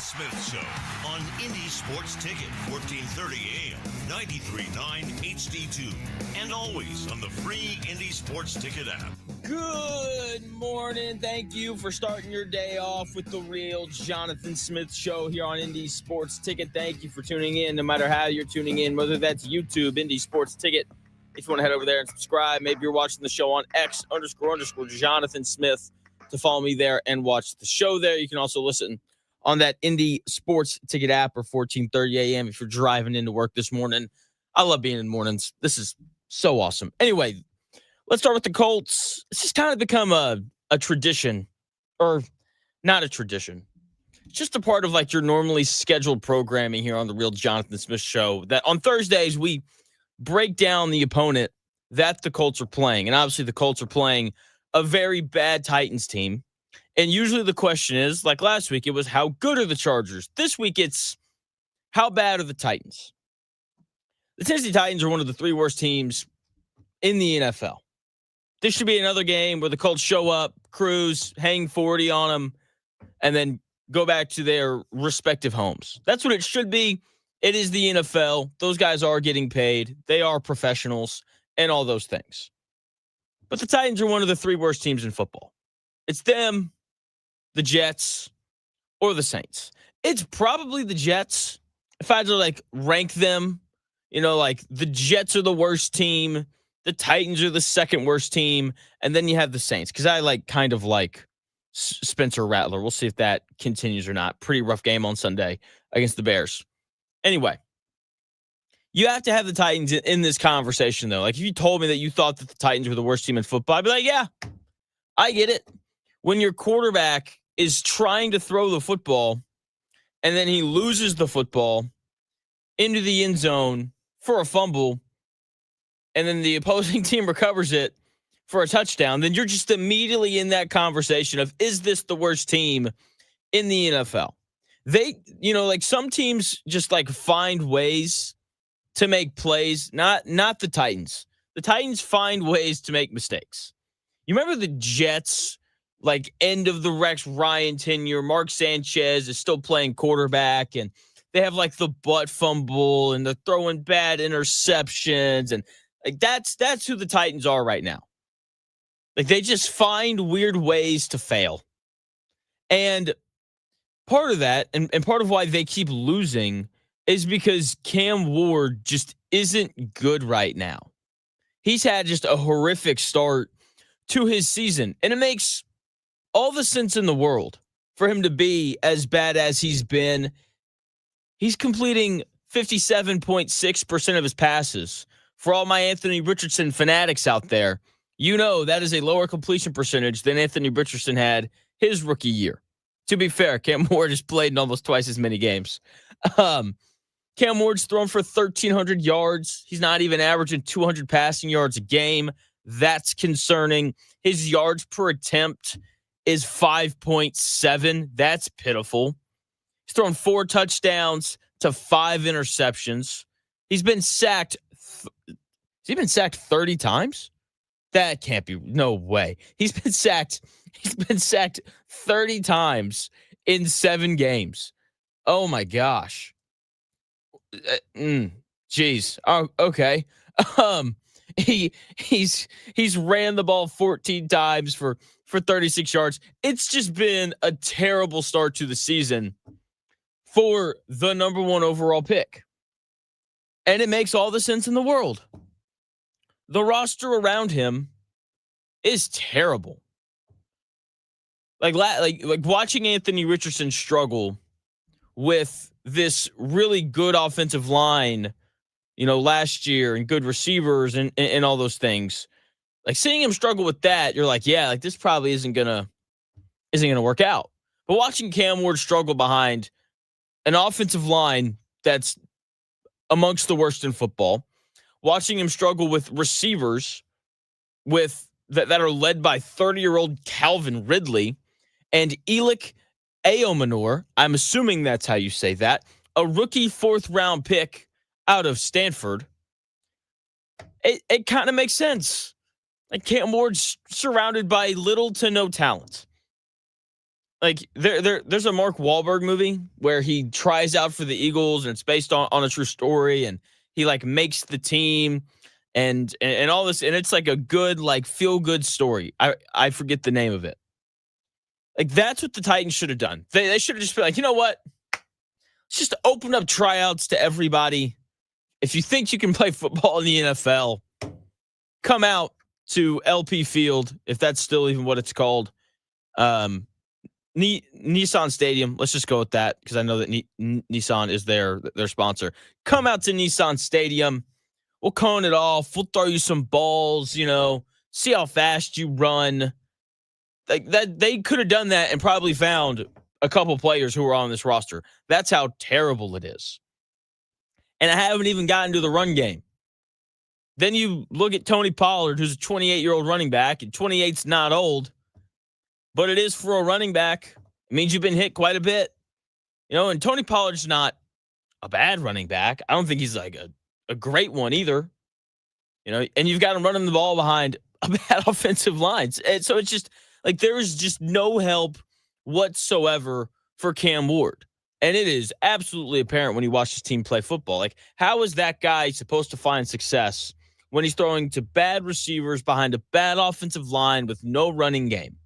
Smith Show on Indy Sports Ticket, 1430 AM, 93.9 HD2, and always on the free Indy Sports Ticket app. Good morning. Thank you for starting your day off with the real Jonathan Smith Show here on Indy Sports Ticket. Thank you for tuning in, no matter how you're tuning in, whether that's YouTube, Indy Sports Ticket. If you want to head over there and subscribe, maybe you're watching the show on X__Jonathan Smith to follow me there and watch the show there. You can also listen on that Indy Sports Ticket app or 14:30 a.m. if you're driving into work this morning. I love being in mornings. This is so awesome. Anyway, let's start with the Colts. It's just kind of become a tradition, or not a tradition. It's just a part of like your normally scheduled programming here on the real Jonathan Smith Show, that on Thursdays we break down the opponent that the Colts are playing. And obviously the Colts are playing a very bad Titans team. And usually the question is, like last week, it was how good are the Chargers? This week it's how bad are the Titans? The Tennessee Titans are one of the three worst teams in the NFL. This should be another game where the Colts show up, cruise, hang 40 on them, and then go back to their respective homes. That's what it should be. It is the NFL. Those guys are getting paid. They are professionals and all those things. But the Titans are one of the three worst teams in football. It's them, the Jets, or the Saints. It's probably the Jets. If I had to like rank them, like the Jets are the worst team, the Titans are the second worst team, and then you have the Saints. Because I kind of like Spencer Rattler. We'll see if that continues or not. Pretty rough game on Sunday against the Bears. Anyway, you have to have the Titans in this conversation, though. Like, if you told me that you thought that the Titans were the worst team in football, I'd be like, yeah, I get it. When your quarterback is trying to throw the football and then he loses the football into the end zone for a fumble, and then the opposing team recovers it for a touchdown, then you're just immediately in that conversation of, is this the worst team in the NFL? They, some teams just find ways to make plays, not the Titans. The Titans find ways to make mistakes. You remember the Jets, end of the Rex Ryan tenure, Mark Sanchez is still playing quarterback, and they have the butt fumble and they're throwing bad interceptions, and that's who the Titans are right now. They just find weird ways to fail. And part of that, and part of why they keep losing, is because Cam Ward just isn't good right now. He's had just a horrific start to his season, and it makes all the sense in the world for him to be as bad as he's been. He's completing 57.6% of his passes. For all my Anthony Richardson fanatics out there, that is a lower completion percentage than Anthony Richardson had his rookie year. To be fair, Cam Ward has played in almost twice as many games. Cam Ward's thrown for 1,300 yards. He's not even averaging 200 passing yards a game. That's concerning. His yards per attempt is 5.7. That's pitiful. He's thrown 4 touchdowns to 5 interceptions. He's been sacked. Has he been sacked 30 times? That can't be. No way. He's been sacked 30 times in 7 games. Oh my gosh. Jeez. Oh, okay. He's ran the ball 14 times for 36 yards. It's just been a terrible start to the season for the number 1 overall pick. And it makes all the sense in the world. The roster around him is terrible. Like watching Anthony Richardson struggle with this really good offensive line, last year, and good receivers and all those things. Seeing him struggle with that, you're like, yeah, this probably isn't gonna work out. But watching Cam Ward struggle behind an offensive line that's amongst the worst in football, watching him struggle with receivers that are led by 30-year-old Calvin Ridley and Elick Aomanor, I'm assuming that's how you say that, a rookie 4th-round pick out of Stanford, it kind of makes sense. Cam Ward's surrounded by little to no talent. Like there's a Mark Wahlberg movie where he tries out for the Eagles and it's based on a true story and he like makes the team and all this and it's like a good like feel good story. I forget the name of it. Like that's what the Titans should have done. They should have just been like, you know what? Let's just open up tryouts to everybody. If you think you can play football in the NFL, come out to LP Field, if that's still even what it's called. Nissan Stadium. Let's just go with that because I know that Nissan is their sponsor. Come out to Nissan Stadium. We'll cone it off. We'll throw you some balls, see how fast you run. Like that, they could have done that and probably found a couple players who were on this roster. That's how terrible it is. And I haven't even gotten to the run game. Then you look at Tony Pollard, who's a 28-year-old running back, and 28's not old, but it is for a running back. It means you've been hit quite a bit. And Tony Pollard's not a bad running back. I don't think he's like a great one either. And you've got him running the ball behind a bad offensive line. And so it's just like there is just no help whatsoever for Cam Ward. And it is absolutely apparent when you watch his team play football. Like, how is that guy supposed to find success when he's throwing to bad receivers behind a bad offensive line with no running game?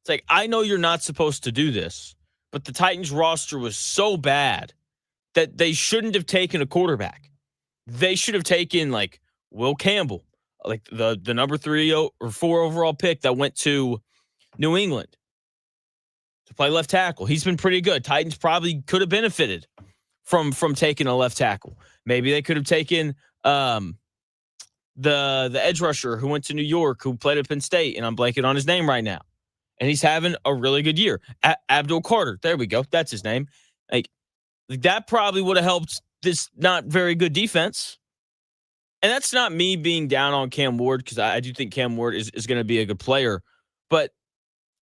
It's like, I know you're not supposed to do this, but the Titans roster was so bad that they shouldn't have taken a quarterback. They should have taken, like, Will Campbell, like the number 3 or 4 overall pick that went to New England to play left tackle. He's been pretty good. Titans probably could have benefited from taking a left tackle. Maybe they could have taken the edge rusher who went to New York, who played at Penn State, and I'm blanking on his name right now. And he's having a really good year. Abdul Carter. There we go. That's his name. Like that probably would have helped this not very good defense. And that's not me being down on Cam Ward because I do think Cam Ward is going to be a good player. But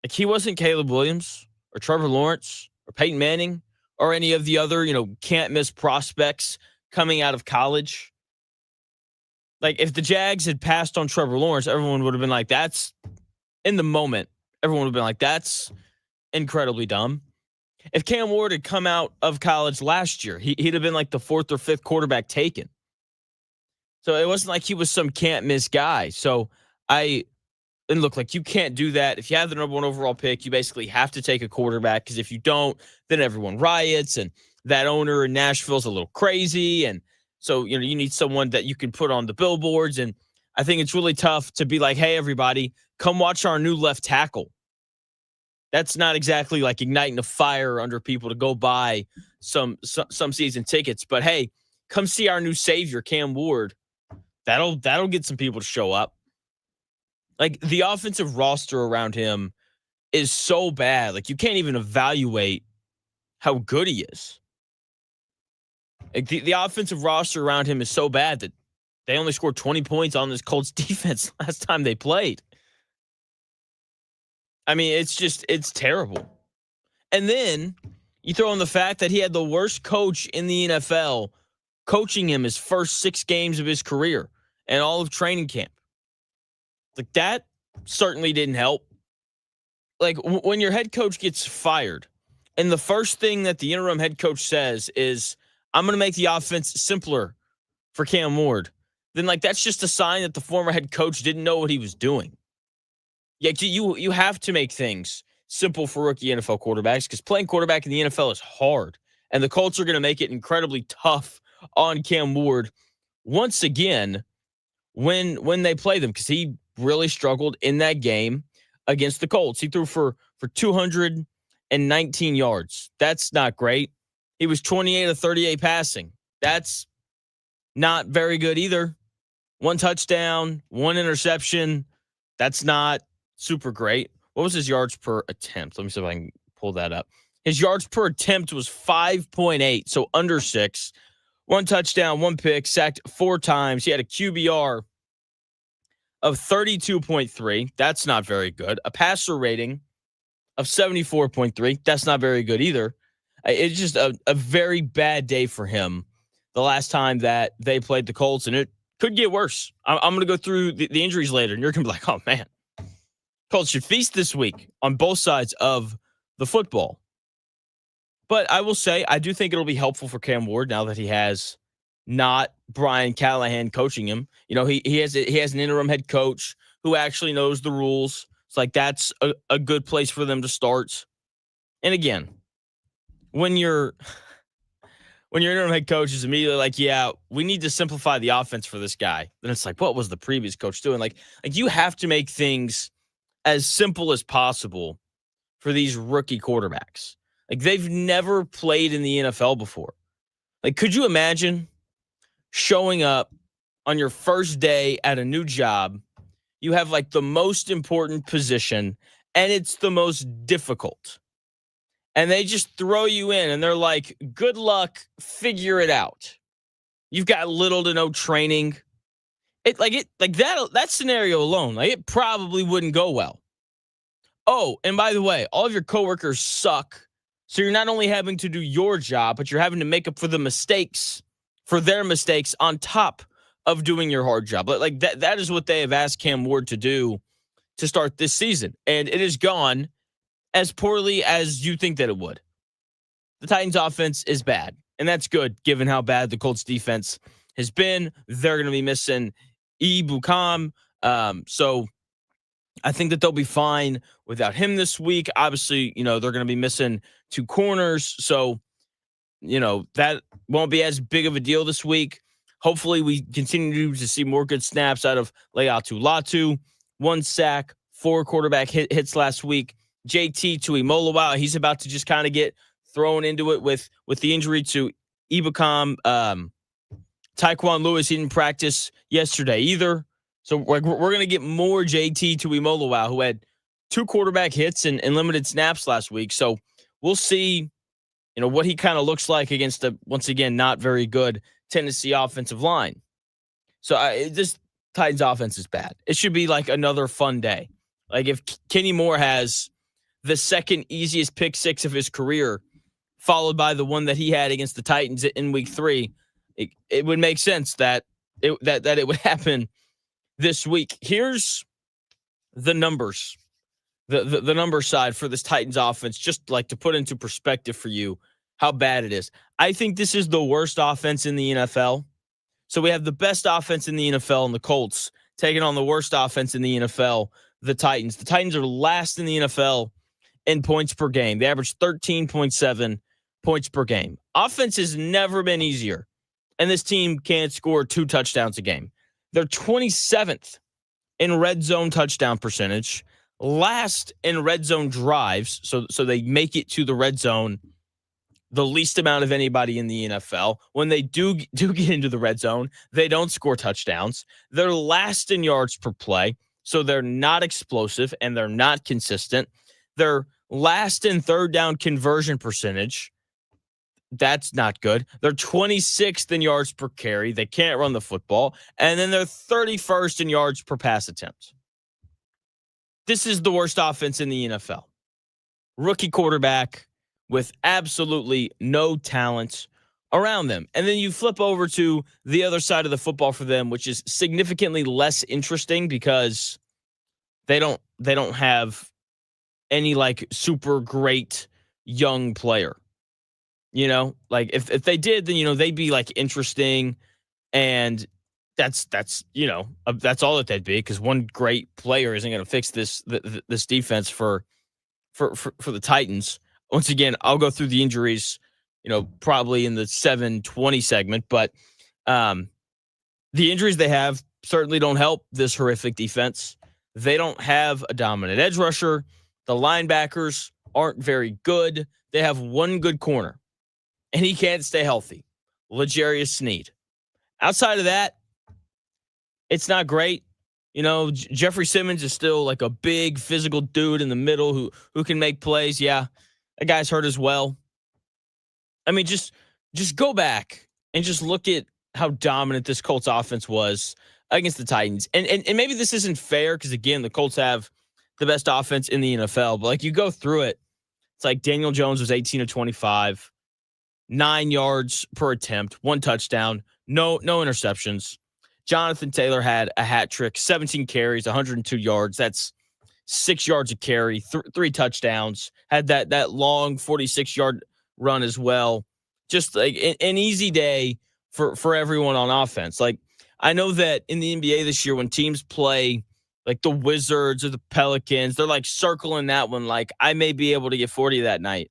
like he wasn't Caleb Williams or Trevor Lawrence or Peyton Manning or any of the other, can't miss prospects coming out of college. Like if the Jags had passed on Trevor Lawrence, everyone would have been like, that's in the moment. Everyone would have been like, that's incredibly dumb. If Cam Ward had come out of college last year, he'd have been like the 4th or 5th quarterback taken. So it wasn't like he was some can't miss guy. So and look, like you can't do that. If you have the number 1 overall pick, you basically have to take a quarterback because if you don't, then everyone riots and that owner in Nashville's a little crazy. And so, you need someone that you can put on the billboards. And I think it's really tough to be like, hey, everybody, come watch our new left tackle. That's not exactly like igniting a fire under people to go buy some season tickets. But hey, come see our new savior, Cam Ward. That'll get some people to show up. Like the offensive roster around him is so bad. Like you can't even evaluate how good he is. Like the offensive roster around him is so bad that they only scored 20 points on this Colts defense last time they played. I mean, it's terrible. And then you throw in the fact that he had the worst coach in the NFL coaching him his first 6 games of his career and all of training camp. Like that certainly didn't help. Like when your head coach gets fired and the first thing that the interim head coach says is, I'm going to make the offense simpler for Cam Ward, then like that's just a sign that the former head coach didn't know what he was doing. Yeah, you have to make things simple for rookie NFL quarterbacks because playing quarterback in the NFL is hard. And the Colts are going to make it incredibly tough on Cam Ward once again when they play them because he really struggled in that game against the Colts. He threw for 219 yards. That's not great. He was 28 of 38 passing. That's not very good either. 1 touchdown, 1 interception. That's not super great. What was his yards per attempt? Let me see if I can pull that up. His yards per attempt was 5.8, so under 6. 1 touchdown, 1 pick, sacked 4 times. He had a QBR of 32.3. That's not very good. A passer rating of 74.3. That's not very good either. It's just a very bad day for him the last time that they played the Colts, and it could get worse. I'm going to go through the injuries later, and you're going to be like, oh, man. Colts should feast this week on both sides of the football. But I will say, I do think it'll be helpful for Cam Ward now that he has not Brian Callahan coaching him. You know, he has an interim head coach who actually knows the rules. It's like that's a good place for them to start. And again, when your interim head coach is immediately like, yeah, we need to simplify the offense for this guy, then it's like, what was the previous coach doing? Like you have to make things as simple as possible for these rookie quarterbacks. Like they've never played in the NFL before. Like, could you imagine showing up on your first day at a new job? You have like the most important position and it's the most difficult. And they just throw you in and they're like, good luck, figure it out. You've got little to no training. That scenario alone, like it probably wouldn't go well. Oh, and by the way, all of your coworkers suck. So you're not only having to do your job, but you're having to make up for their mistakes on top of doing your hard job. Like that is what they have asked Cam Ward to do to start this season. And it has gone as poorly as you think that it would. The Titans offense is bad, and that's good given how bad the Colts defense has been. They're going to be missing Ebukam. So I think that they'll be fine without him this week. Obviously, they're going to be missing 2 corners. So, that won't be as big of a deal this week. Hopefully, we continue to see more good snaps out of Leatu Latu. 1 sack, 4 quarterback hits last week. JT Tuimoloau, he's about to just kind of get thrown into it with the injury to Ebukam. Tyquan Lewis, he didn't practice yesterday either. So we're going to get more JT Tuimoloau, who had 2 quarterback hits and limited snaps last week. So we'll see, what he kind of looks like against a, once again, not very good Tennessee offensive line. So this Titans offense is bad. It should be like another fun day. Like if Kenny Moore has the second easiest pick 6 of his career, followed by the one that he had against the Titans in week 3, it would make sense that it would happen this week. Here's the numbers, the number side for this Titans offense, just like to put into perspective for you how bad it is. I think this is the worst offense in the NFL. So we have the best offense in the NFL in the Colts taking on the worst offense in the NFL, the Titans. The Titans are last in the NFL in points per game. They average 13.7 points per game. Offense has never been easier, and this team can't score 2 touchdowns a game. They're 27th in red zone touchdown percentage, last in red zone drives, so they make it to the red zone the least amount of anybody in the NFL. When they do get into the red zone, they don't score touchdowns. They're last in yards per play, so they're not explosive and they're not consistent. They're last in third down conversion percentage. That's not good. They're 26th in yards per carry. They can't run the football. And then they're 31st in yards per pass attempt. This is the worst offense in the NFL. Rookie quarterback with absolutely no talent around them. And then you flip over to the other side of the football for them, which is significantly less interesting because they don't have any like super great young player. Like if they did, then, they'd be like interesting. And that's all that they'd be, because one great player isn't going to fix this defense for the Titans. Once again, I'll go through the injuries, probably in the 7:20 segment, but the injuries they have certainly don't help this horrific defense. They don't have a dominant edge rusher. The linebackers aren't very good. They have one good corner, and he can't stay healthy, L'Jarius Sneed. Outside of that, it's not great. Jeffrey Simmons is still like a big physical dude in the middle who can make plays. Yeah, that guy's hurt as well. I mean, just go back and just look at how dominant this Colts offense was against the Titans. And maybe this isn't fair because, again, the Colts have the best offense in the NFL. But, like, you go through it, it's like Daniel Jones was 18 of 25, 9 yards per attempt, 1 touchdown, no interceptions. Jonathan Taylor had a hat trick, 17 carries, 102 yards. That's 6 yards a carry, 3 touchdowns, had that long 46-yard run as well. Just like an easy day for everyone on offense. Like, I know that in the NBA this year, when teams play like the Wizards or the Pelicans, they're like circling that one. Like, I may be able to get 40 that night.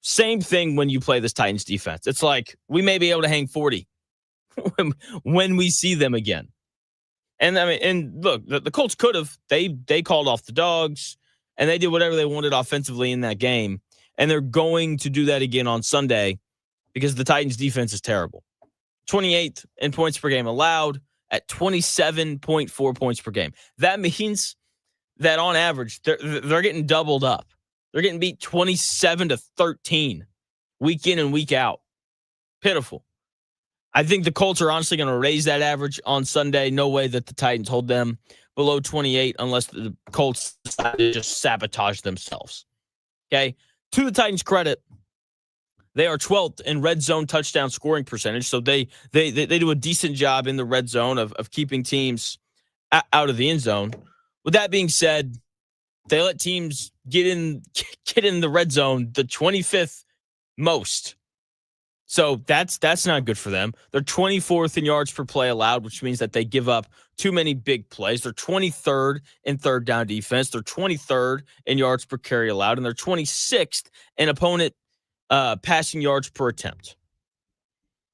Same thing when you play this Titans defense. It's like, we may be able to hang 40 when we see them again. And I mean, and look, the Colts could have. They called off the dogs, and they did whatever they wanted offensively in that game. And they're going to do that again on Sunday because the Titans defense is terrible. 28th in points per game allowed at 27.4 points per game. That means that on average, they're getting doubled up. They're getting beat 27-13 week in and week out. Pitiful. I think the Colts are honestly going to raise that average on Sunday. No way that the Titans hold them below 28 unless the Colts decide to just sabotage themselves. Okay? To the Titans' credit, they are 12th in red zone touchdown scoring percentage, so they do a decent job in the red zone of keeping teams out of the end zone. With that being said, they let teams get in the red zone the 25th most. So that's not good for them. They're 24th in yards per play allowed, which means that they give up too many big plays. They're 23rd in third down defense. They're 23rd in yards per carry allowed, and they're 26th in opponent passing yards per attempt.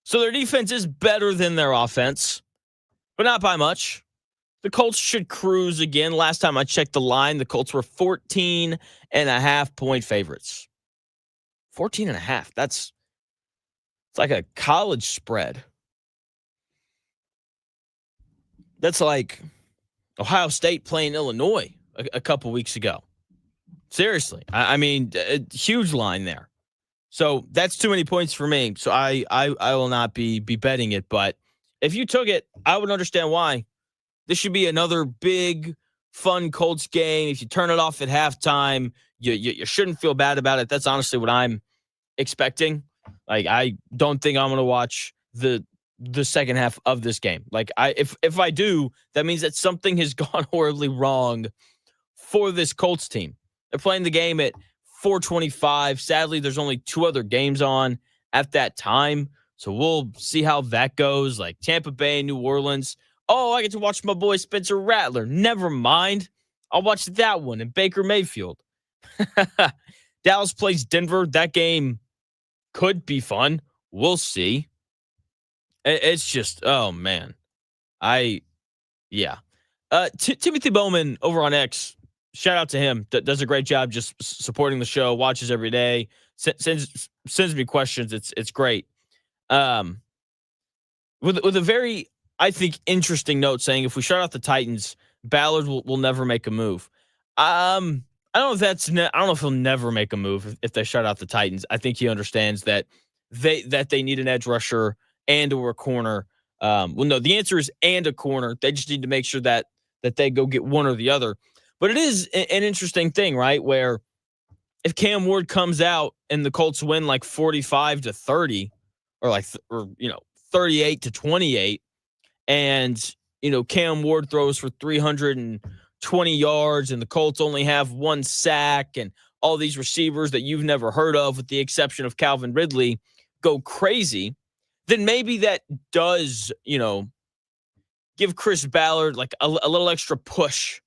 So their defense is better than their offense, but not by much. The Colts should cruise again. Last time I checked the line, the Colts were 14.5-point favorites. 14.5. It's like a college spread. That's like Ohio State playing Illinois a couple weeks ago. Seriously. I mean, a huge line there. So that's too many points for me. So I will not be betting it. But if you took it, I would understand why. This should be another big, fun Colts game. If you turn it off at halftime, you shouldn't feel bad about it. That's honestly what I'm expecting. Like, I don't think I'm going to watch the second half of this game. Like, if I do, that means that something has gone horribly wrong for this Colts team. They're playing the game at 4:25. Sadly, there's only 2 other games on at that time. So we'll see how that goes. Like Tampa Bay, New Orleans. Oh, I get to watch my boy Spencer Rattler. Never mind. I'll watch that one in Baker Mayfield. Dallas plays Denver. That game could be fun. We'll see. It's just, oh, man. Timothy Bowman over on X, shout out to him. Does a great job just supporting the show, watches every day, sends me questions. It's great. With a very, I think, interesting note saying if we shut out the Titans, Ballard will never make a move. I don't know if I don't know if he'll never make a move if they shut out the Titans. I think he understands that they need an edge rusher and or a corner. No, the answer is and a corner. They just need to make sure that they go get one or the other. But it is an interesting thing, right? Where if Cam Ward comes out and the Colts win like 45-30 or 38-28, and Cam Ward throws for 320 yards and the Colts only have 1 sack and all these receivers that you've never heard of, with the exception of Calvin Ridley, go crazy, then maybe that does, give Chris Ballard like a little extra push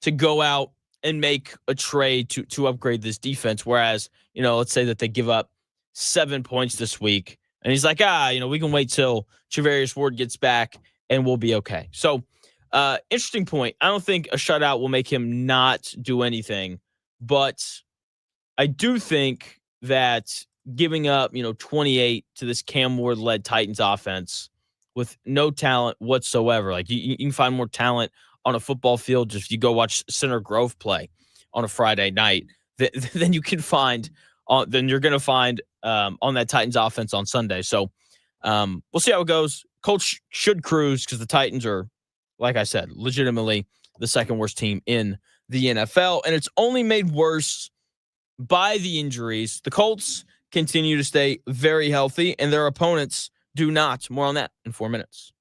to go out and make a trade to upgrade this defense. Whereas, let's say that they give up 7 points this week and he's like, we can wait till Charvarius Ward gets back and we'll be okay. So, interesting point. I don't think a shutout will make him not do anything, but I do think that giving up, 28 to this Cam Ward-led Titans offense with no talent whatsoever. Like, you can find more talent on a football field just if you go watch Center Grove play on a Friday night than you can find than you're going to find on that Titans offense on Sunday. So we'll see how it goes. Colts should cruise because the Titans are, like I said, legitimately the second worst team in the NFL, and it's only made worse by the injuries. The Colts continue to stay very healthy, and their opponents do not. More on that in 4 minutes.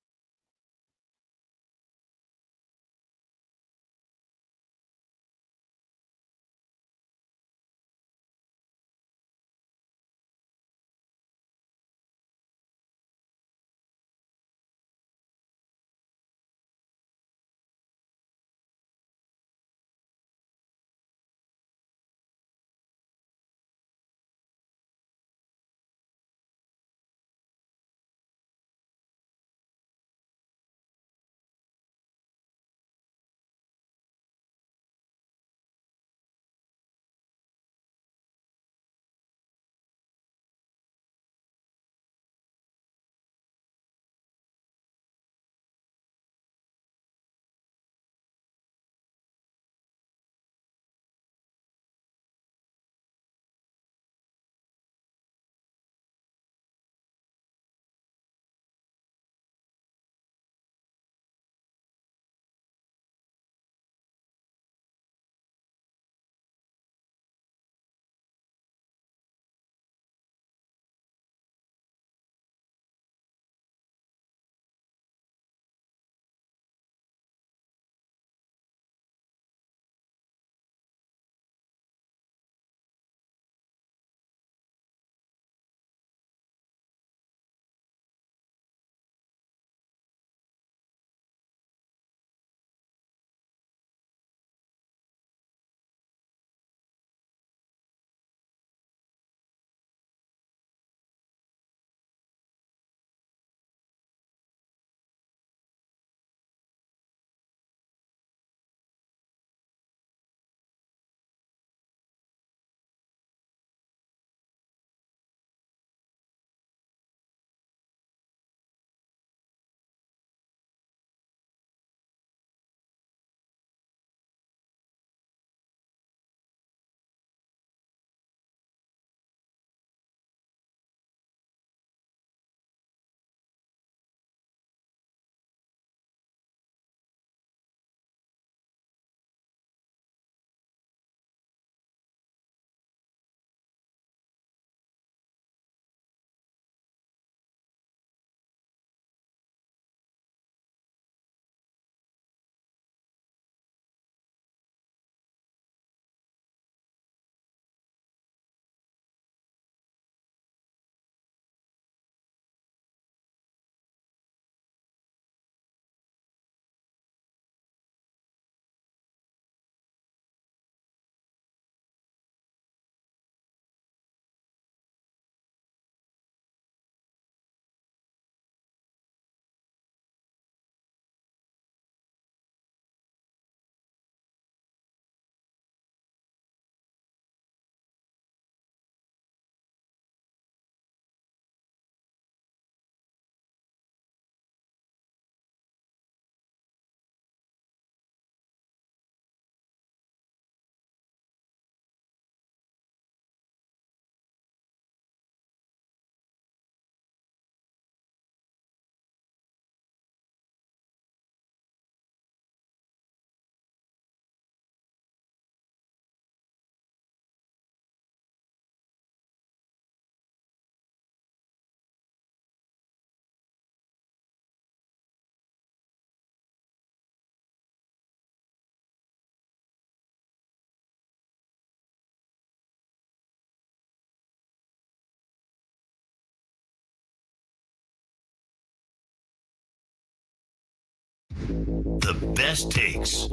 The best takes.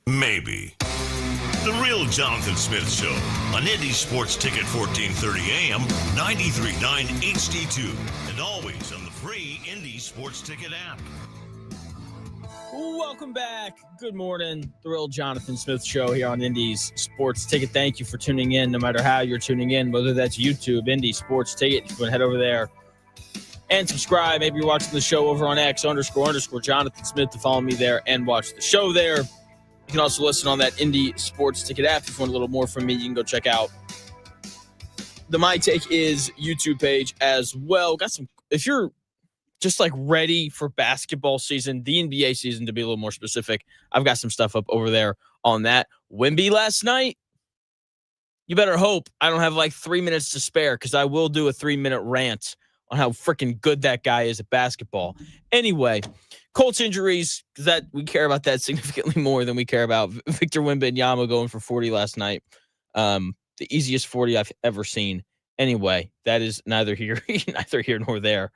Maybe. The Real Jonathan Smith Show on Indy Sports Ticket 1430 AM, 93.9 HD2, and always on the free Indy Sports Ticket app. Welcome back. Good morning. The Real Jonathan Smith Show here on Indy's Sports Ticket. Thank you for tuning in, no matter how you're tuning in, whether that's YouTube, Indy Sports Ticket. You can head over there and subscribe. Maybe you're watching the show over on X _ Jonathan Smith to follow me there and watch the show there. You can also listen on that Indy Sports Ticket app. If you want a little more from me, you can go check out the My Take Is YouTube page as well. Got some, if you're just like ready for basketball season, the NBA season to be a little more specific, I've got some stuff up over there on that. Wemby last night, you better hope I don't have like 3 minutes to spare, because I will do a 3-minute rant on how freaking good that guy is at basketball. Anyway, Colts injuries, because that we care about that significantly more than we care about Victor Wembanyama going for 40 last night. The easiest 40 I've ever seen. Anyway, that is neither here nor there.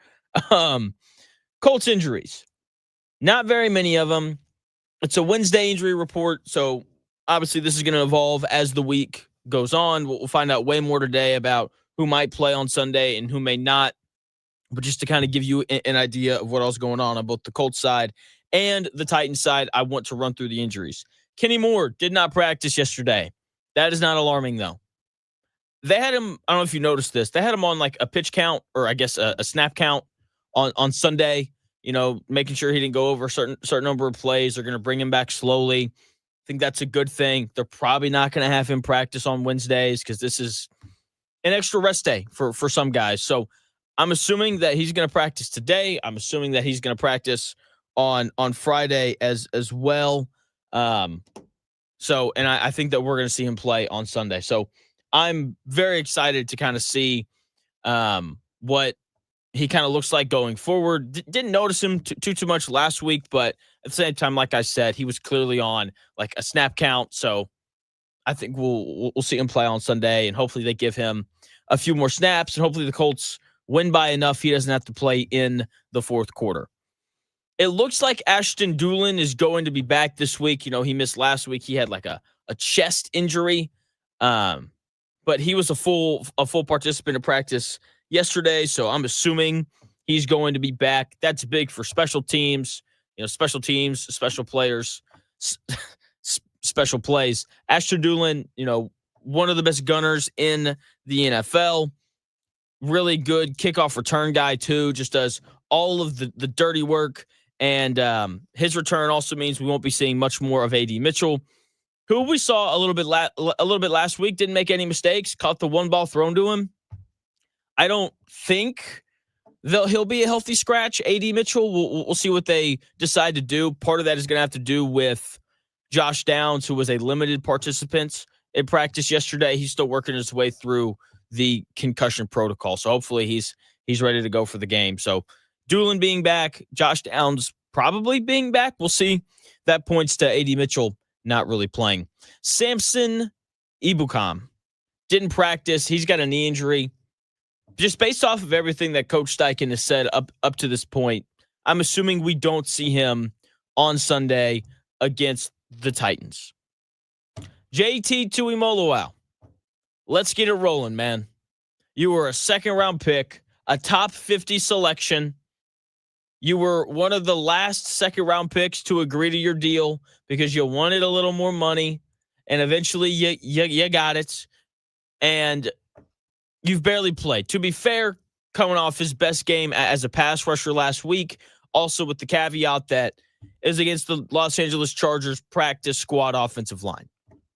Colts injuries, not very many of them. It's a Wednesday injury report, so obviously this is going to evolve as the week goes on. We'll find out way more today about who might play on Sunday and who may not. But just to kind of give you an idea of what else going on both the Colts side and the Titans side, I want to run through the injuries. Kenny Moore did not practice yesterday. That is not alarming, though. They had him, I don't know if you noticed this, they had him on like a pitch count, or I guess a snap count on Sunday, making sure he didn't go over a certain number of plays. They're going to bring him back slowly. I think that's a good thing. They're probably not going to have him practice on Wednesdays, because this is an extra rest day for some guys. So I'm assuming that he's going to practice today. I'm assuming that he's going to practice on Friday as well. And I think that we're going to see him play on Sunday. So I'm very excited to kind of see what he kind of looks like going forward. Didn't notice him too much last week, but at the same time, like I said, he was clearly on like a snap count. So I think we'll see him play on Sunday, and hopefully they give him a few more snaps, and hopefully the Colts win by enough he doesn't have to play in the fourth quarter. It looks like Ashton Dulin is going to be back this week. He missed last week. He had like a chest injury. But he was a full participant in practice yesterday, so I'm assuming he's going to be back. That's big for special teams, special teams, special players, special plays. Ashton Dulin, one of the best gunners in the NFL. Really good kickoff return guy too. Just does all of the dirty work, and his return also means we won't be seeing much more of A.D. Mitchell, who we saw a little bit last week. Didn't make any mistakes. Caught the one ball thrown to him. I don't think he'll be a healthy scratch. A.D. Mitchell. We'll see what they decide to do. Part of that is going to have to do with Josh Downs, who was a limited participant in practice yesterday. He's still working his way through the concussion protocol, so hopefully he's ready to go for the game. So Dulin being back, Josh Downs probably being back. We'll see. That points to A.D. Mitchell not really playing. Samson Ebukam didn't practice. He's got a knee injury. Just based off of everything that Coach Steichen has said up to this point, I'm assuming we don't see him on Sunday against the Titans. JT Tuimoloau. Let's get it rolling, man. You were a second-round pick, a top 50 selection. You were one of the last second-round picks to agree to your deal because you wanted a little more money, and eventually you got it. And you've barely played. To be fair, coming off his best game as a pass rusher last week, also with the caveat that is against the Los Angeles Chargers practice squad offensive line.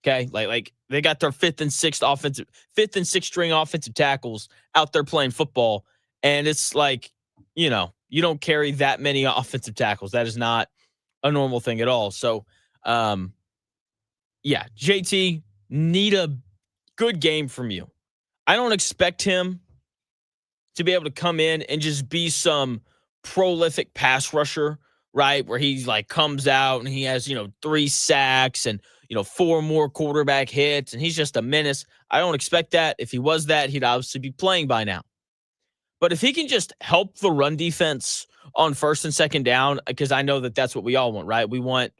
Okay, like they got their fifth and sixth string offensive tackles out there playing football, and it's like, you don't carry that many offensive tackles. That is not a normal thing at all. So, JT, need a good game from you. I don't expect him to be able to come in and just be some prolific pass rusher, right? Where he's like comes out and he has, 3 sacks and 4 more quarterback hits, and he's just a menace. I don't expect that. If he was that, he'd obviously be playing by now. But if he can just help the run defense on first and second down, because I know that that's what we all want, right? We want,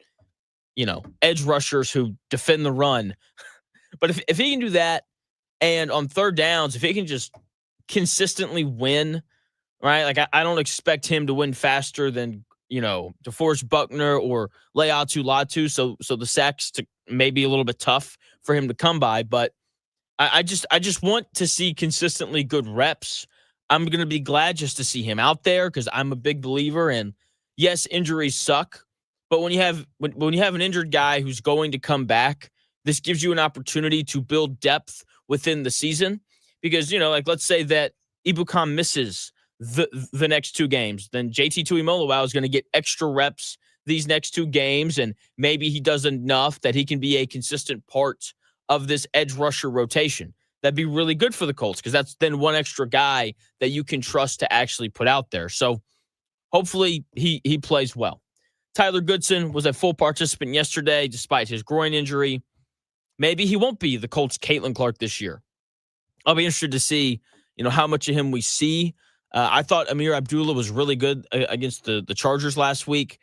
edge rushers who defend the run. But if he can do that, and on third downs, if he can just consistently win, right? Like I don't expect him to win faster than, DeForest Buckner or Leatu Latu. So the sacks may be a little bit tough for him to come by, but I just want to see consistently good reps. I'm going to be glad just to see him out there because I'm a big believer in, yes, injuries suck, but when you have an injured guy who's going to come back, this gives you an opportunity to build depth within the season because, let's say that Ibukam misses the next two games, then JT Tuimoloau is going to get extra reps these next two games, and maybe he does enough that he can be a consistent part of this edge rusher rotation. That'd be really good for the Colts because that's then one extra guy that you can trust to actually put out there. So hopefully he plays well. Tyler Goodson was a full participant yesterday despite his groin injury. Maybe he won't be the Colts' Caitlin Clark this year. I'll be interested to see, how much of him we see. I thought Amir Abdullah was really good against the Chargers last week.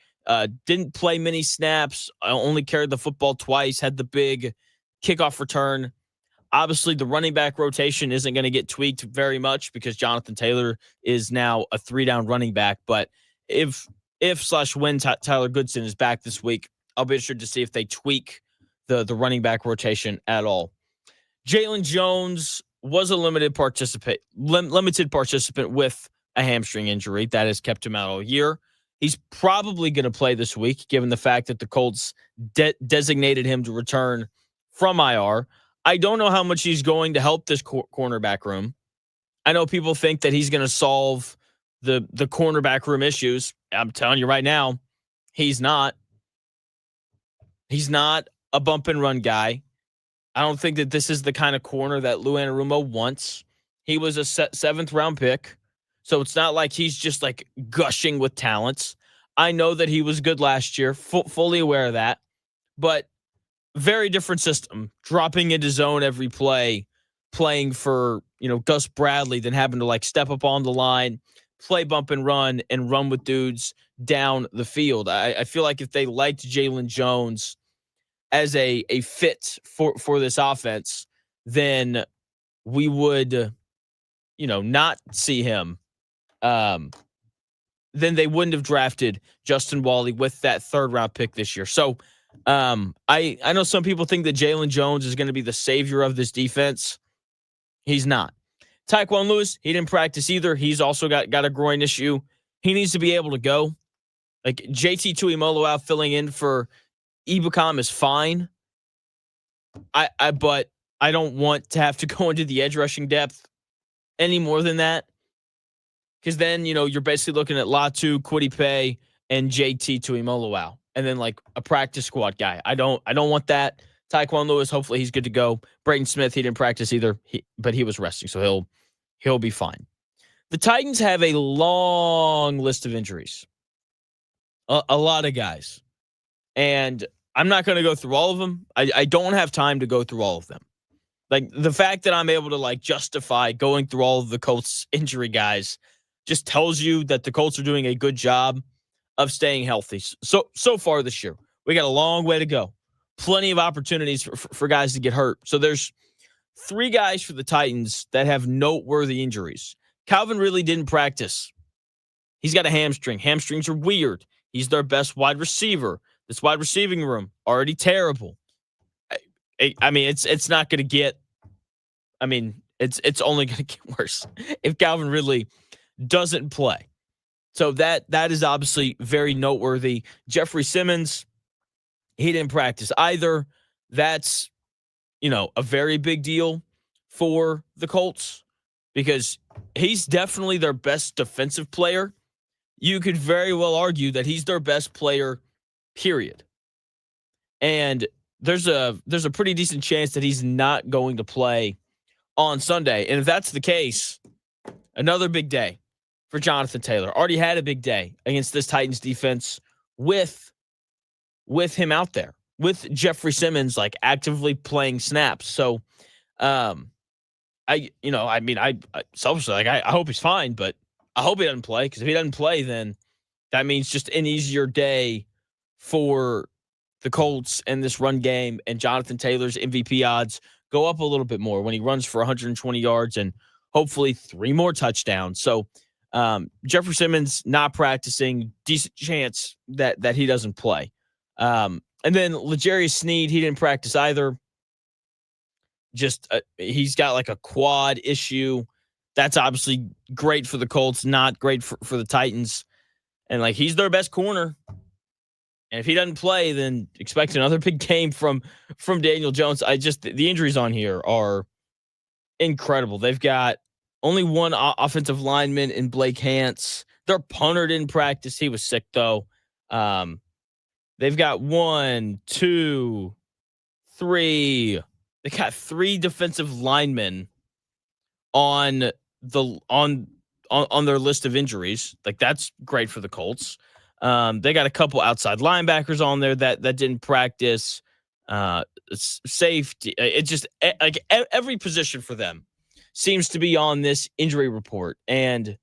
Didn't play many snaps. Only carried the football twice. Had the big kickoff return. Obviously, the running back rotation isn't going to get tweaked very much because Jonathan Taylor is now a 3-down running back. But when Tyler Goodson is back this week, I'll be interested to see if they tweak the running back rotation at all. Jalen Jones was a limited participant with a hamstring injury that has kept him out all year. He's probably going to play this week, given the fact that the Colts designated him to return from IR. I don't know how much he's going to help this cornerback room. I know people think that he's going to solve the cornerback room issues. I'm telling you right now, he's not. He's not a bump and run guy. I don't think that this is the kind of corner that Lou Anarumo wants. He was a 7th round pick, so it's not like he's just like gushing with talents. I know that he was good last year, fully aware of that, but very different system. Dropping into zone every play, playing for Gus Bradley, than having to step up on the line, play bump and run with dudes down the field. I feel like if they liked Jalen Jones as a fit for this offense, then we would, not see him. Then they wouldn't have drafted Justin Wally with that 3rd round pick this year. So I know some people think that Jalen Jones is going to be the savior of this defense. He's not. Tyquan Lewis, he didn't practice either. He's also got a groin issue. He needs to be able to go. JT Tuimoloau filling in for Ibukam is fine. But I don't want to have to go into the edge rushing depth any more than that. Because then, you're basically looking at Latu, Kwity Paye, and JT Tuimoloau. And then a practice squad guy. I don't want that. Tyquan Lewis, hopefully he's good to go. Braden Smith, he didn't practice either, but he was resting, so he'll be fine. The Titans have a long list of injuries. A lot of guys. And I'm not going to go through all of them. I don't have time to go through all of them. The fact that I'm able to justify going through all of the Colts injury guys just tells you that the Colts are doing a good job of staying healthy. So far this year, we got a long way to go. Plenty of opportunities for guys to get hurt. So there's 3 guys for the Titans that have noteworthy injuries. Calvin Ridley didn't practice. He's got a hamstring. Hamstrings are weird. He's their best wide receiver. This wide receiving room already terrible. I mean, it's not going to get. I mean, it's only going to get worse if Calvin Ridley doesn't play. So that is obviously very noteworthy. Jeffrey Simmons, he didn't practice either. That's a very big deal for the Colts because he's definitely their best defensive player. You could very well argue that he's their best player, period. And there's a pretty decent chance that he's not going to play on Sunday. And if that's the case, another big day for Jonathan Taylor. Already had a big day against this Titans defense with him out there, with Jeffrey Simmons actively playing snaps. So I selfishly I hope he's fine, but I hope he doesn't play because if he doesn't play, then that means just an easier day for the Colts and this run game, and Jonathan Taylor's MVP odds go up a little bit more when he runs for 120 yards and hopefully 3 more touchdowns. So Jeffrey Simmons not practicing, decent chance that he doesn't play. And then L'Jarius Sneed, he didn't practice either. Just he's got like a quad issue. That's obviously great for the Colts, not great for the Titans. And like he's their best corner. And if he doesn't play, then expect another big game from Daniel Jones. The injuries on here are incredible. They've got only one offensive lineman in Blake Hance. Their punter didn't practice. He was sick though. They've got 1, 2, 3. They got 3 defensive linemen on their list of injuries. Like that's great for the Colts. They got a couple outside linebackers on there that didn't practice. Safety. It just like every position for them seems to be on this injury report. And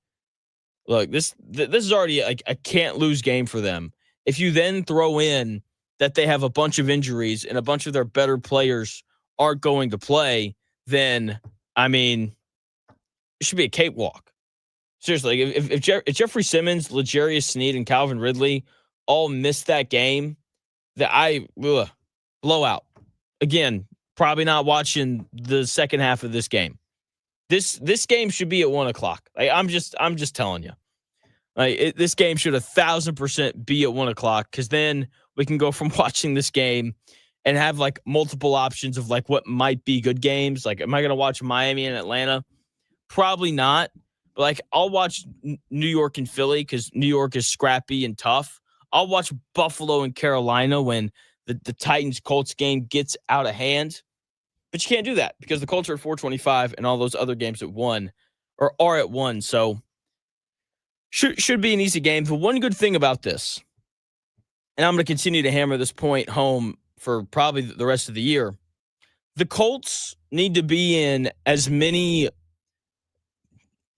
look, this is already a can't lose game for them. If you then throw in that they have a bunch of injuries and a bunch of their better players aren't going to play, then I mean, it should be a cakewalk. Seriously, if Jeffrey Simmons, L'Jarius Sneed, and Calvin Ridley all missed that game, blowout. Again, probably not watching the second half of this game. This game should be at 1:00. Like, I'm just telling you. Like this game should 1,000% be at 1:00 because then we can go from watching this game and have like multiple options of like what might be good games. Like, am I going to watch Miami and Atlanta? Probably not. But like, I'll watch New York and Philly because New York is scrappy and tough. I'll watch Buffalo and Carolina when the Titans-Colts game gets out of hand. But you can't do that because the Colts are at 425 and all those other games at 1 or are at 1. So should be an easy game. The one good thing about this, and I'm going to continue to hammer this point home for probably the rest of the year, the Colts need to be in as many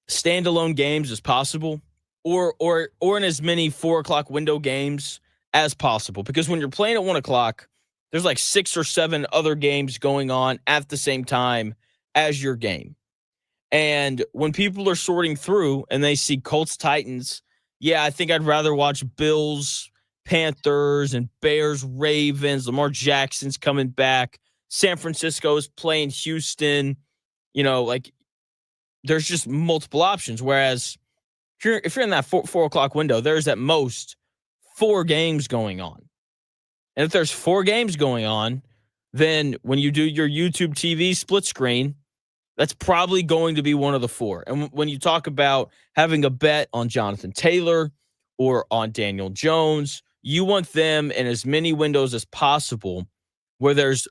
standalone games as possible or in as many 4:00 window games as possible. Because when you're playing at 1:00, there's like 6 or 7 other games going on at the same time as your game. And when people are sorting through and they see Colts Titans, I think I'd rather watch Bills, Panthers, and Bears, Ravens. Lamar Jackson's coming back. San Francisco's playing Houston. Like there's just multiple options. Whereas if you're in that 4:00 window, there's at most 4 games going on. And if there's 4 games going on, then when you do your YouTube TV split screen, that's probably going to be one of the 4. And when you talk about having a bet on Jonathan Taylor or on Daniel Jones, you want them in as many windows as possible where there's,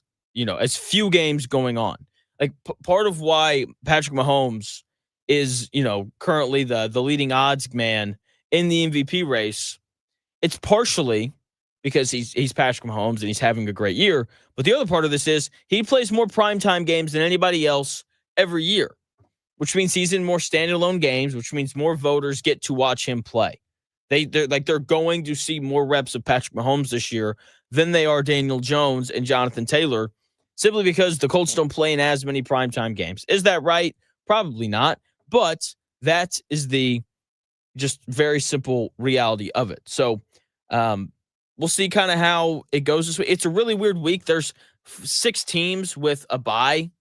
as few games going on. Like part of why Patrick Mahomes is, currently the leading odds man in the MVP race, it's partially because he's Patrick Mahomes and he's having a great year. But the other part of this is he plays more primetime games than anybody else every year, which means he's in more standalone games, which means more voters get to watch him play. They're going to see more reps of Patrick Mahomes this year than they are Daniel Jones and Jonathan Taylor, simply because the Colts don't play in as many primetime games. Is that right? Probably not. But that is the just very simple reality of it. So we'll see kind of how it goes this week. It's a really weird week. There's 6 teams with a bye.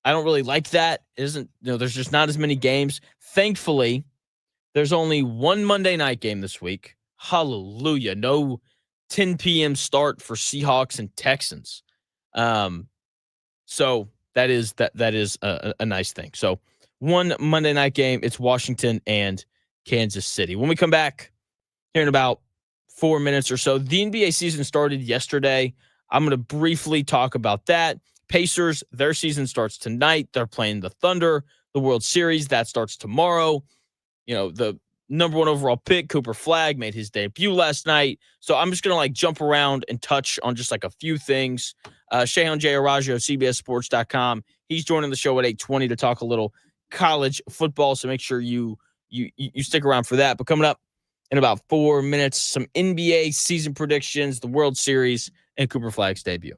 I don't really like that. It isn't, there's just not as many games. Thankfully, there's only one Monday night game this week. Hallelujah. No 10 p.m. start for Seahawks and Texans. So that is a nice thing. So one Monday night game, it's Washington and Kansas City. When we come back here in about 4 minutes or so, the NBA season started yesterday. I'm going to briefly talk about that. Pacers, their season starts tonight. They're playing the Thunder. The World Series, that starts tomorrow. The number 1 overall pick, Cooper Flagg, made his debut last night. So I'm just going to jump around and touch on just a few things. Shehan Jeyarajuh of CBSSports.com. He's joining the show at 8:20 to talk a little college football. So make sure you stick around for that. But coming up, in about 4 minutes. Some NBA season predictions, the World Series, and Cooper Flagg's debut.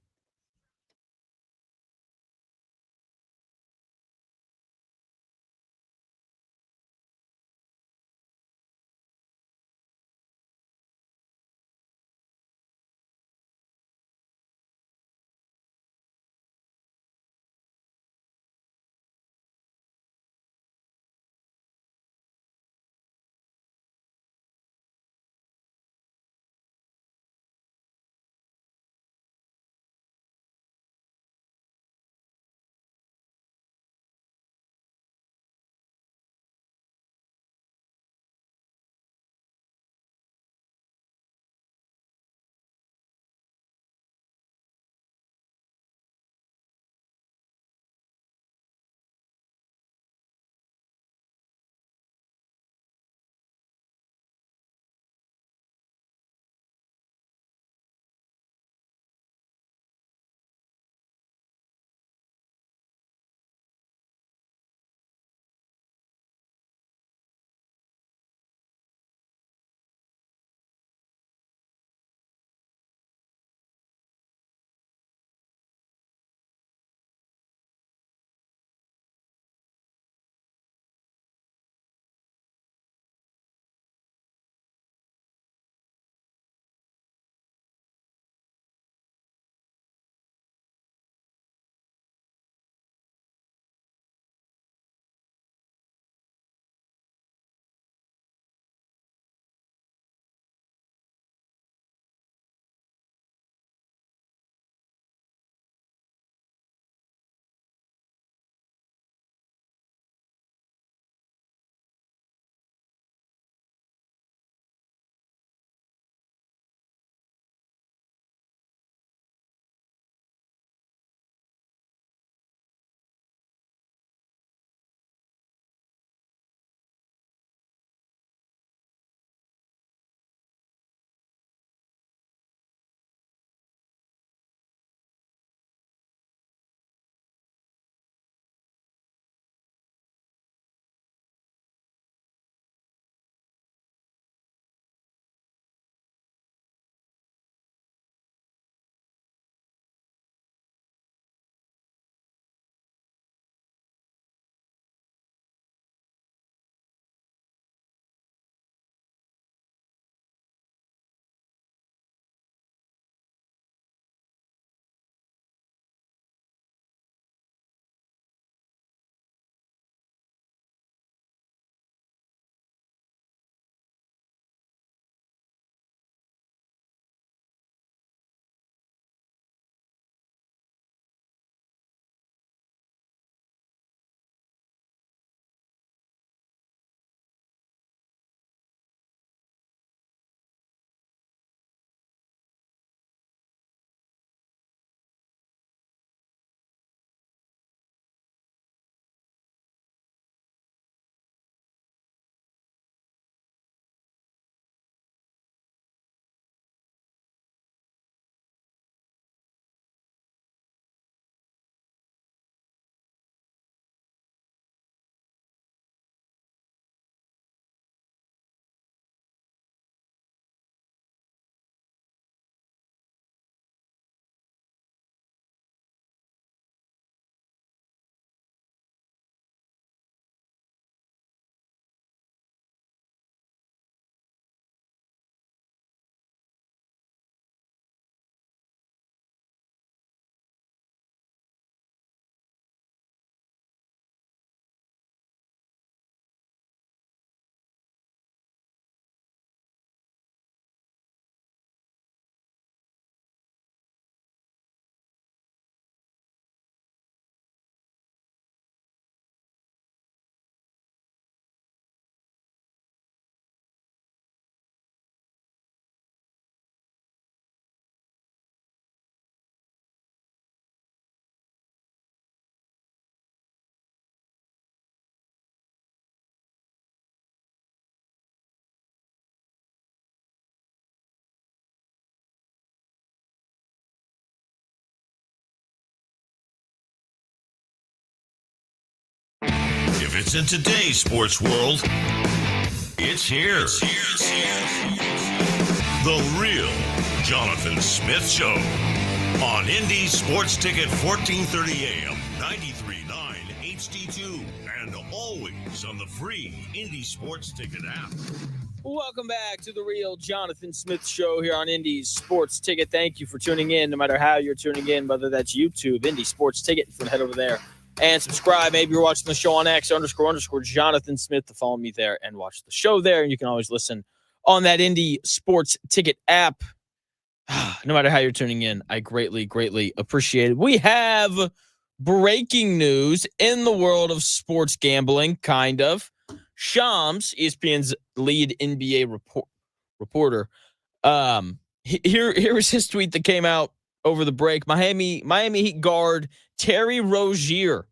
If it's in today's sports world, It's here. The Real Jonathan Smith Show on Indy Sports Ticket 1430 AM, 93.9 HD2, and always on the free Indy Sports Ticket app. Welcome back to the Real Jonathan Smith Show here on Indy Sports Ticket. Thank you for tuning in, no matter how you're tuning in, whether that's YouTube, Indy Sports Ticket. If you want to head over there and subscribe. Maybe you're watching the show on X __ Jonathan Smith to follow me there and watch the show there. And you can always listen on that Indy Sports Ticket app. No matter how you're tuning in, I greatly, greatly appreciate it. We have breaking news in the world of sports gambling, kind of. Shams, ESPN's lead NBA reporter, here was his tweet that came out over the break. Miami Heat guard Terry Rozier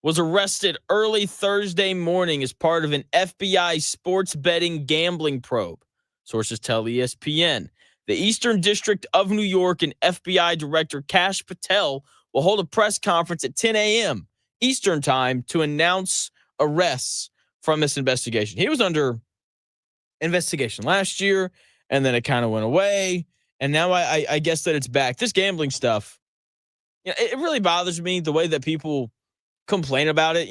was arrested early Thursday morning as part of an FBI sports betting gambling probe. Sources tell ESPN. The Eastern District of New York and FBI Director Kash Patel will hold a press conference at 10 a.m. Eastern Time to announce arrests from this investigation. He was under investigation last year, and then it kind of went away, and now I guess that it's back. This gambling stuff, it really bothers me, the way that people complain about it,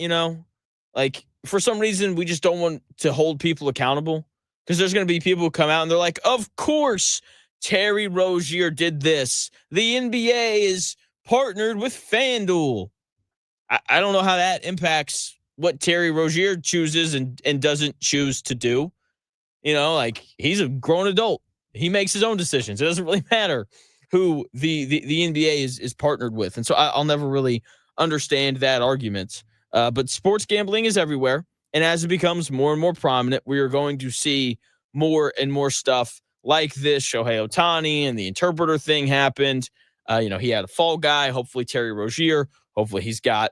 Like, for some reason, we just don't want to hold people accountable, because there's going to be people who come out and they're like, of course, Terry Rozier did this. The NBA is partnered with FanDuel. I don't know how that impacts what Terry Rozier chooses and doesn't choose to do. Like, he's a grown adult. He makes his own decisions. It doesn't really matter who the NBA is partnered with. And so I'll never really understand that argument. But sports gambling is everywhere. And as it becomes more and more prominent, we are going to see more and more stuff like this. Shohei Ohtani and the interpreter thing happened. He had a fall guy. Hopefully Terry Rozier. Hopefully he's got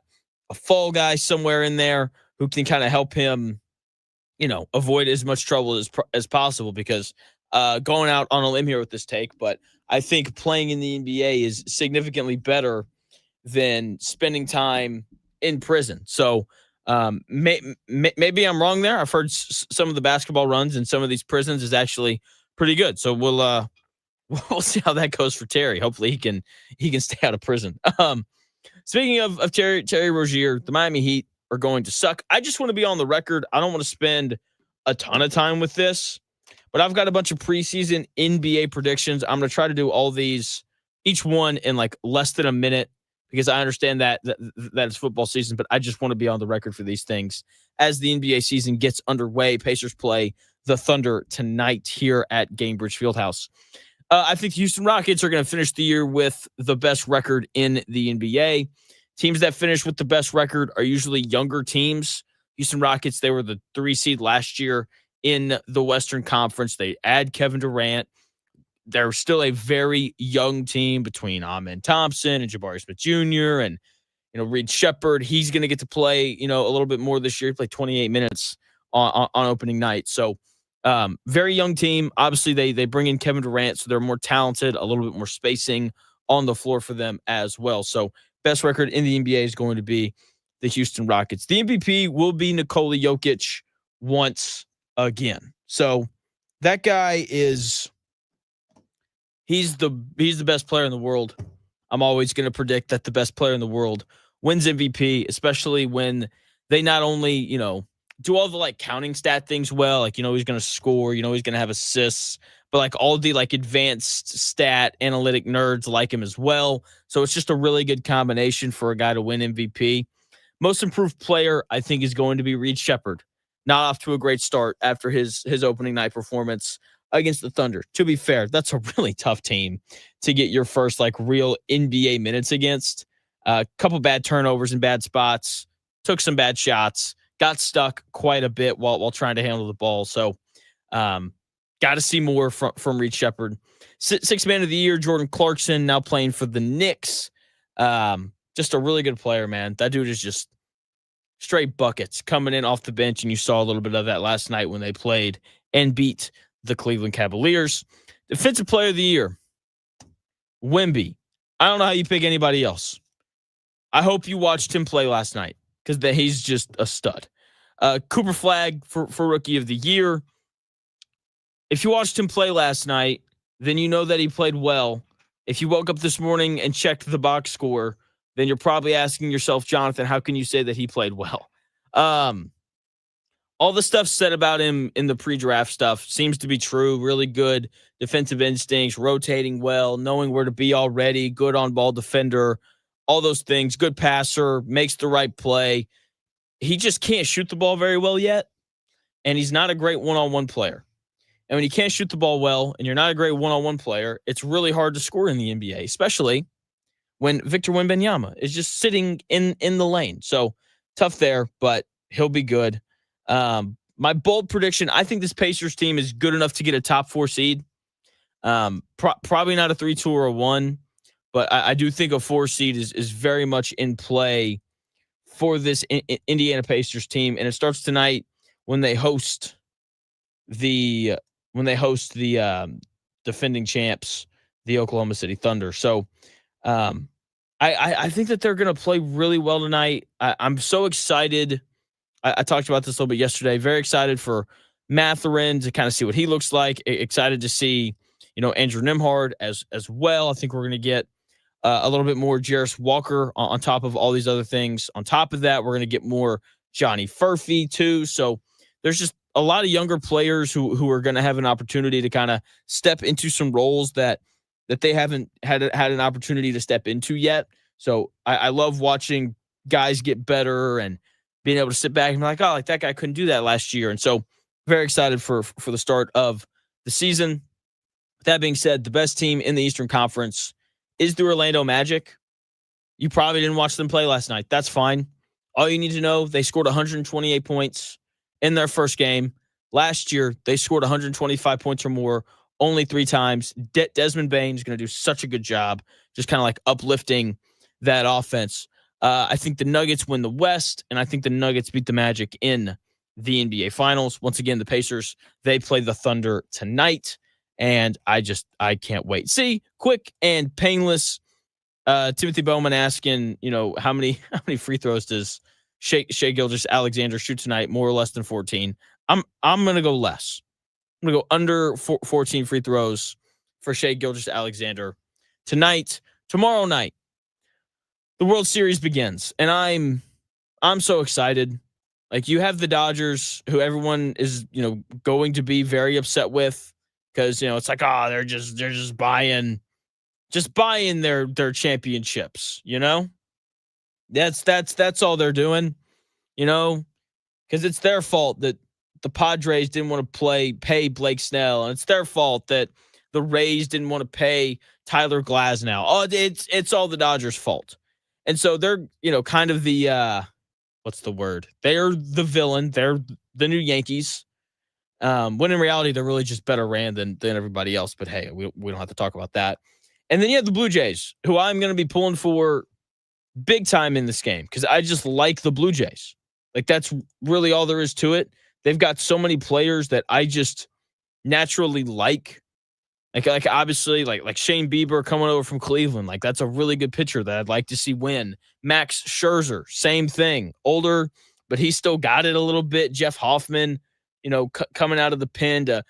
a fall guy somewhere in there who can kind of help him, avoid as much trouble as possible, because going out on a limb here with this take, but I think playing in the NBA is significantly better than spending time in prison. So maybe I'm wrong there. I've heard some of the basketball runs in some of these prisons is actually pretty good. So we'll see how that goes for Terry. Hopefully he can stay out of prison. Speaking of Terry Rozier, the Miami Heat are going to suck. I just want to be on the record. I don't want to spend a ton of time with this, but I've got a bunch of preseason NBA predictions. I'm going to try to do all these, each one in like less than a minute, because I understand that it's football season, but I just want to be on the record for these things as the NBA season gets underway. Pacers play the Thunder tonight here at Gainbridge Fieldhouse. I think the Houston Rockets are going to finish the year with the best record in the NBA. Teams that finish with the best record are usually younger teams. Houston Rockets, they were the 3 seed last year in the Western Conference. They add Kevin Durant. They're still a very young team between Amen Thompson and Jabari Smith Jr. and Reed Shepherd. He's going to get to play a little bit more this year. He played 28 minutes on opening night. So very young team. Obviously, they bring in Kevin Durant, so they're more talented, a little bit more spacing on the floor for them as well. So best record in the NBA is going to be the Houston Rockets. The MVP will be Nikola Jokic once again. So that guy is he's the best player in the world. I'm always going to predict that the best player in the world wins MVP, especially when they not only, do all the like counting stat things well, like, he's going to score, he's going to have assists, but like all the like advanced stat analytic nerds like him as well. So it's just a really good combination for a guy to win MVP. Most improved player, I think, is going to be Reed Shepherd. Not off to a great start after his opening night performance against the Thunder. To be fair, that's a really tough team to get your first like real NBA minutes against. A couple bad turnovers in bad spots, took some bad shots, got stuck quite a bit while trying to handle the ball. So got to see more from Reed Shepherd. Sixth man of the year, Jordan Clarkson, now playing for the Knicks. Just a really good player, man. That dude is just straight buckets coming in off the bench, and you saw a little bit of that last night when they played and beat the Cleveland Cavaliers. Defensive player of the year, Wemby. I don't know how you pick anybody else. I hope you watched him play last night, because he's just a stud. Cooper Flagg for rookie of the year. If you watched him play last night, then you know that he played well. If you woke up this morning and checked the box score, then you're probably asking yourself, Jonathan, how can you say that he played well? All the stuff said about him in the pre-draft stuff seems to be true. Really good defensive instincts, rotating well, knowing where to be already, good on-ball defender, all those things. Good passer, makes the right play. He just can't shoot the ball very well yet, and he's not a great one-on-one player. And when you can't shoot the ball well and you're not a great one-on-one player, it's really hard to score in the NBA, especially when Victor Wembanyama is just sitting in the lane. So tough there, but he'll be good. My bold prediction, I think this Pacers team is good enough to get a top 4 seed. Probably not a 3-2 or a 1, but I do think a 4 seed is very much in play for this Indiana Pacers team. And it starts tonight when they host the defending champs, the Oklahoma City Thunder. So I think that they're going to play really well tonight. I'm so excited. I talked about this a little bit yesterday. Very excited for Mathurin to kind of see what he looks like. Excited to see, Andrew Nembhard as well. I think we're going to get a little bit more Jarris Walker on top of all these other things. On top of that, we're going to get more Johnny Furphy too. So there's just a lot of younger players who are going to have an opportunity to kind of step into some roles that they haven't had an opportunity to step into yet. So I love watching guys get better and being able to sit back and be like, oh, like that guy couldn't do that last year. And so very excited for the start of the season. That being said, the best team in the Eastern Conference is the Orlando Magic. You probably didn't watch them play last night. That's fine. All you need to know, they scored 128 points in their first game. Last year, they scored 125 points or more only 3 times. Desmond Bane is going to do such a good job just kind of like uplifting that offense. I think the Nuggets win the West, and I think the Nuggets beat the Magic in the NBA Finals. Once again, the Pacers, they play the Thunder tonight, and I can't wait. See, quick and painless. Timothy Bowman asking, how many free throws does Shai Gilgeous-Alexander shoot tonight? More or less than 14. I'm going to go less. I'm going to go under 14 free throws for Shai Gilgeous-Alexander tonight. Tomorrow night, the World Series begins, and I'm so excited. Like, you have the Dodgers, who everyone is, going to be very upset with because, it's like, they're just buying their championships, That's all they're doing, because it's their fault that the Padres didn't want to pay Blake Snell, and it's their fault that the Rays didn't want to pay Tyler Glasnow. Oh, it's all the Dodgers' fault. And so they're, kind of the what's the word? They're the villain. They're the new Yankees. When in reality, they're really just better ran than everybody else. But hey, we don't have to talk about that. And then you have the Blue Jays, who I'm going to be pulling for big time in this game because I just like the Blue Jays. Like, that's really all there is to it. They've got so many players that I just naturally like. Like obviously, like Shane Bieber coming over from Cleveland. Like, that's a really good pitcher that I'd like to see win. Max Scherzer, same thing. Older, but he still got it a little bit. Jeff Hoffman, coming out of the pen to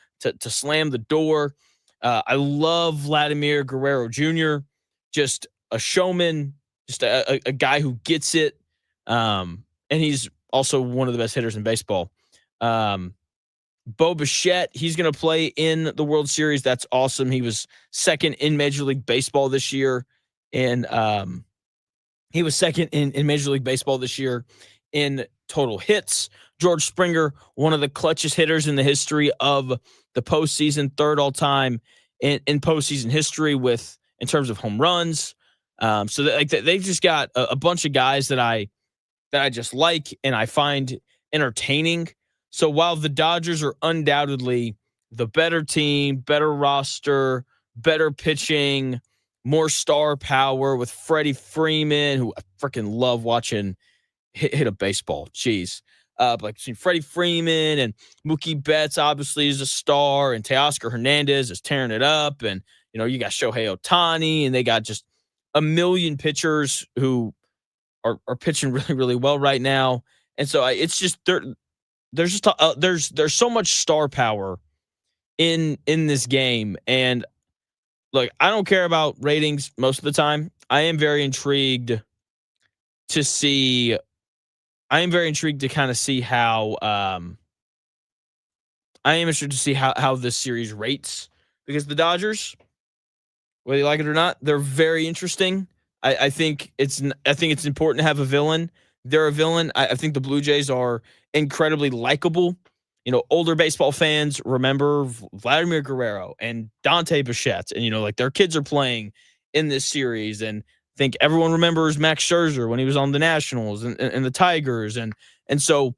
slam the door. I love Vladimir Guerrero Jr., just a showman, just a guy who gets it. And he's also one of the best hitters in baseball. Bo Bichette, he's going to play in the World Series. That's awesome. He was second in Major League Baseball this year. And he was second in Major League Baseball this year in total hits. George Springer, one of the clutchest hitters in the history of the postseason, third all time in postseason history in terms of home runs. So they've just got a bunch of guys that I just like and I find entertaining. So while the Dodgers are undoubtedly the better team, better roster, better pitching, more star power with Freddie Freeman, who I freaking love watching hit a baseball. Jeez. Like between Freddie Freeman and Mookie Betts obviously is a star, and Teoscar Hernandez is tearing it up. And, you got Shohei Ohtani, and they got just a million pitchers who are pitching really, really well right now. And so it's just there's so much star power in this game. And look, I don't care about ratings most of the time. I am very intrigued to see. I am very intrigued to kind of see how. I am interested to see how this series rates, because the Dodgers, whether you like it or not, they're very interesting. I think it's important to have a villain. They're a villain. I think the Blue Jays are incredibly likable. Older baseball fans remember Vladimir Guerrero and Dante Bichette, and like their kids are playing in this series. And I think everyone remembers Max Scherzer when he was on the Nationals and the Tigers, and so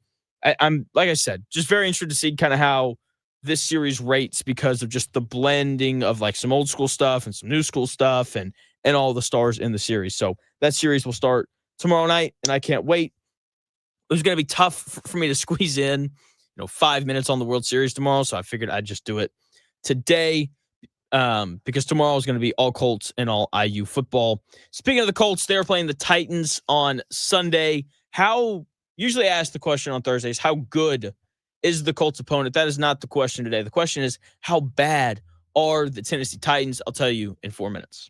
I'm, like I said, just very interested to see kind of how this series rates, because of just the blending of like some old school stuff and some new school stuff and all the stars in the series. So that series will start tomorrow night, and I can't wait. It was going to be tough for me to squeeze in, 5 minutes on the World Series tomorrow, so I figured I'd just do it today, because tomorrow is going to be all Colts and all IU football. Speaking of the Colts, they're playing the Titans on Sunday. Usually I ask the question on Thursdays, how good is the Colts opponent? That is not the question today. The question is, how bad are the Tennessee Titans? I'll tell you in 4 minutes.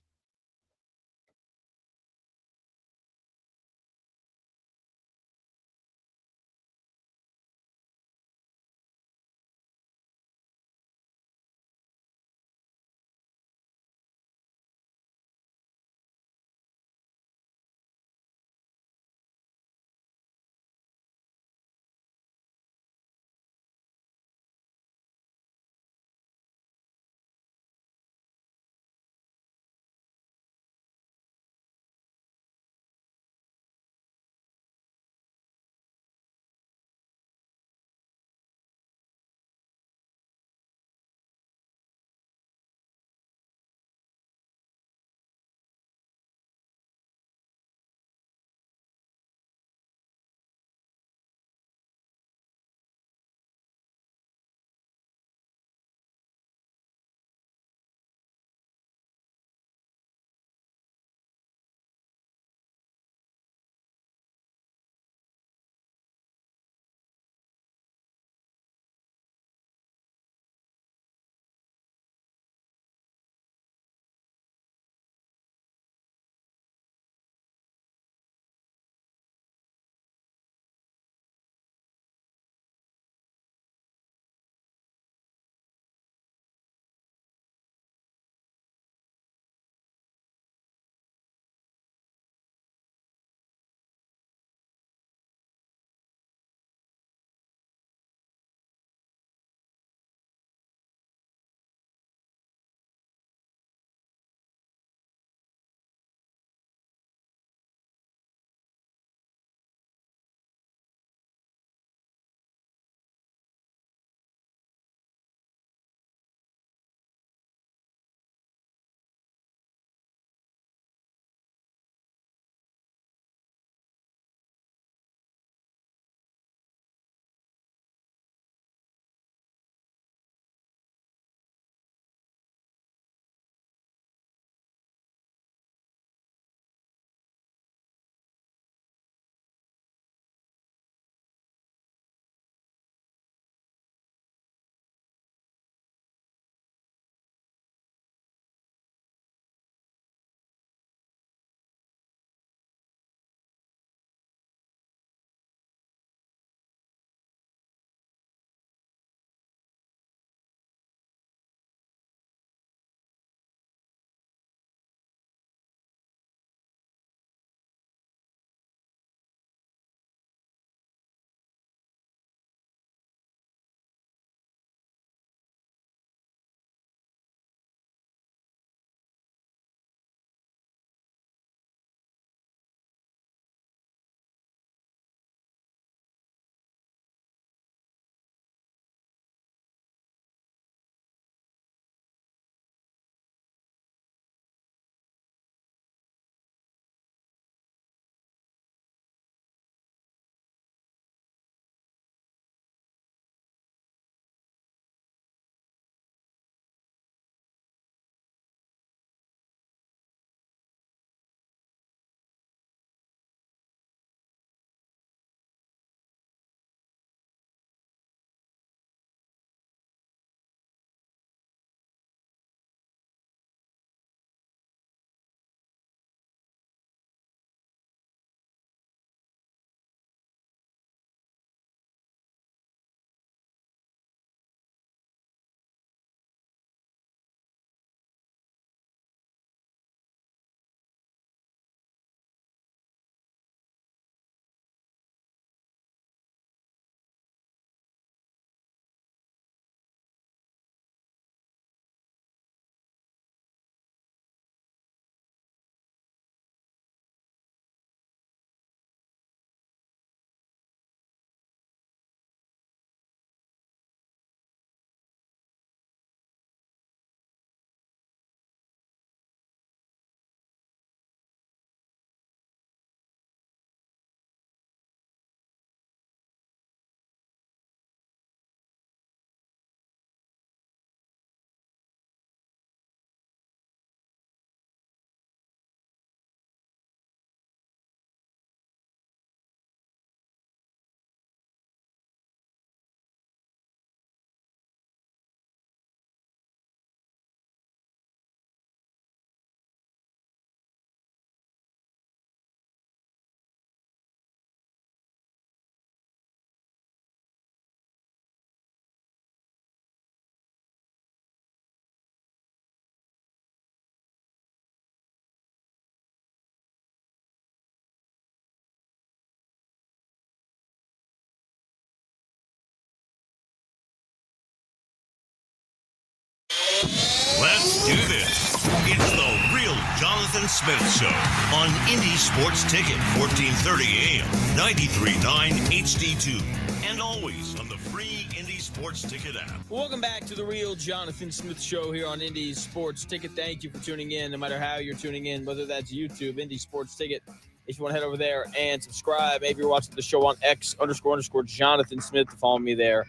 Let's do this. It's the Real Jonathan Smith Show on Indy Sports Ticket, 1430 AM, 93.9 HD2, and always on the free Indy Sports Ticket app. Welcome back to the Real Jonathan Smith Show here on Indy Sports Ticket. Thank you for tuning in, no matter how you're tuning in, whether that's YouTube, Indy Sports Ticket. If you want to head over there and subscribe, maybe you're watching the show on X__Jonathan Smith, follow me there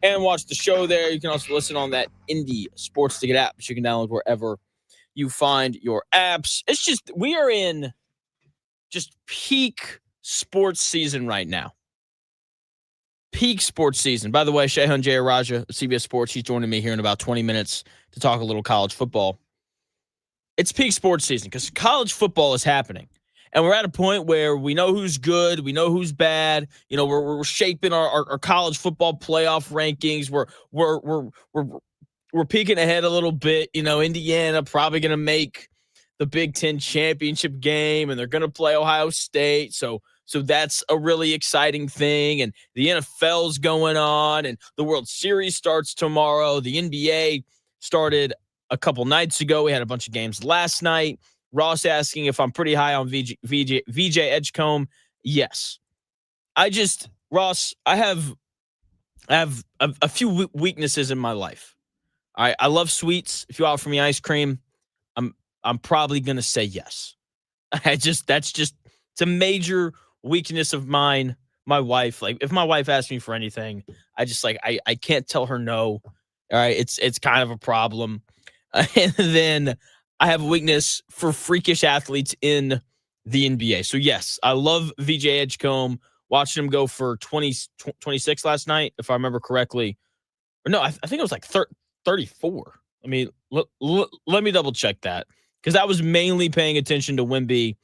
and watch the show there. You can also listen on that Indy Sports Ticket app, which you can download wherever you find your apps. It's just, we are in just peak sports season right now. Peak sports season. By the way, Shehan Jeyarajuh of CBS Sports, he's joining me here in about 20 minutes to talk a little college football. It's peak sports season because college football is happening. And we're at a point where we know who's good, we know who's bad. You know, we're shaping our college football playoff rankings. We're peeking ahead a little bit. You know, Indiana probably going to make the Big Ten championship game, and they're going to play Ohio State. So that's a really exciting thing. And the NFL's going on, and the World Series starts tomorrow. The NBA started a couple nights ago. We had a bunch of games last night. Ross asking if I'm pretty high on VJ Edgecombe. Yes. Ross, I have a few weaknesses in my life. All right, I love sweets. If you offer me ice cream, I'm probably going to say yes. It's a major weakness of mine. My wife, like, if my wife asks me for anything, I can't tell her no. All right, it's kind of a problem. And then I have a weakness for freakish athletes in the NBA. So, yes, I love VJ Edgecombe. Watching him go for 26 last night, if I remember correctly. Or no, I think it was like 34. I mean, let me double check that, because I was mainly paying attention to Wemby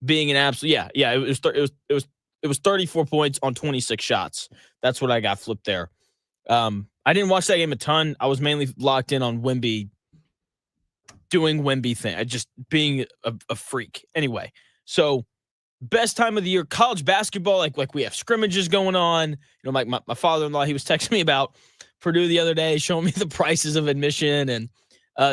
being an absolute. Yeah. It was 34 points on 26 shots. That's what I got flipped there. I didn't watch that game a ton. I was mainly locked in on Wemby doing Wemby thing, just being a freak. Anyway, so best time of the year, college basketball, like we have scrimmages going on. You know, like my father-in-law, he was texting me about Purdue the other day, showing me the prices of admission. And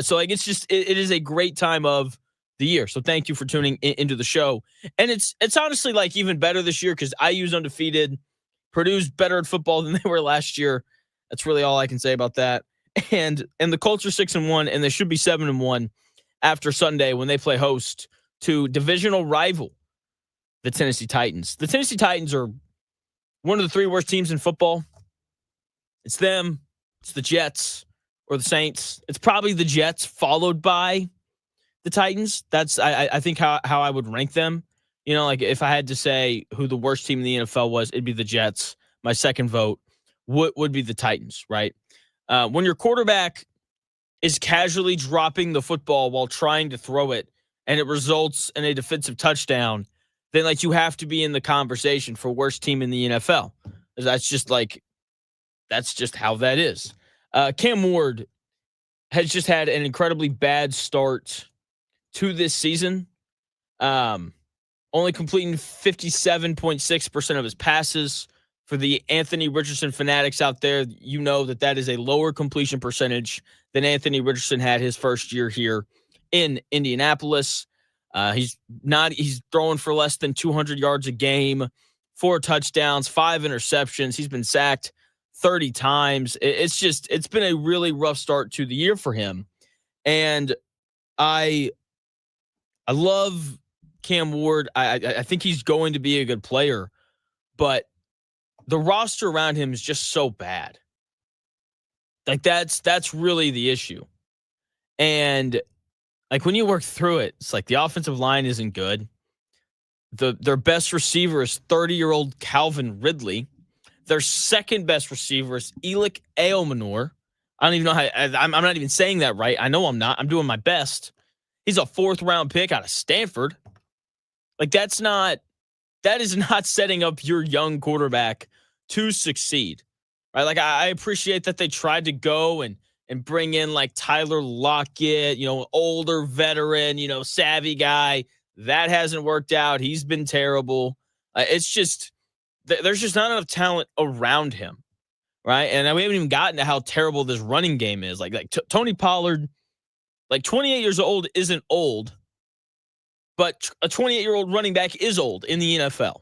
so like, it is a great time of the year. So thank you for tuning into the show. And it's honestly like even better this year because IU's undefeated. Purdue's better at football than they were last year. That's really all I can say about that. And the Colts are 6-1, and they should be 7-1 after Sunday when they play host to divisional rival, the Tennessee Titans. The Tennessee Titans are one of the three worst teams in football. It's them, it's the Jets, or the Saints. It's probably the Jets followed by the Titans. That's I think how I would rank them. You know, like if I had to say who the worst team in the NFL was, it'd be the Jets. My second vote would be the Titans, right? When your quarterback is casually dropping the football while trying to throw it and it results in a defensive touchdown, then like you have to be in the conversation for worst team in the NFL. That's just how that is. Cam Ward has just had an incredibly bad start to this season. Only completing 57.6% of his passes. For the Anthony Richardson fanatics out there, you know that is a lower completion percentage than Anthony Richardson had his first year here in Indianapolis. He's throwing for less than 200 yards a game, 4 touchdowns, 5 interceptions. He's been sacked 30 times. It's been a really rough start to the year for him. And I love Cam Ward. I think he's going to be a good player, but the roster around him is just so bad. Like that's really the issue. And like when you work through it, it's like the offensive line isn't good. Their best receiver is 30-year-old Calvin Ridley. Their second best receiver is Elick Ailmanor. I don't even know how I'm not even saying that right. I know I'm not. I'm doing my best. He's a 4th-round pick out of Stanford. Like that is not setting up your young quarterback to succeed, right? Like I appreciate that they tried to go and bring in like Tyler Lockett, older veteran, savvy guy. That hasn't worked out. He's been terrible. It's just, there's just not enough talent around him, right? And we haven't even gotten to how terrible this running game is. Like Tony Pollard, like 28 years old isn't old, but a 28-year-old running back is old in the NFL.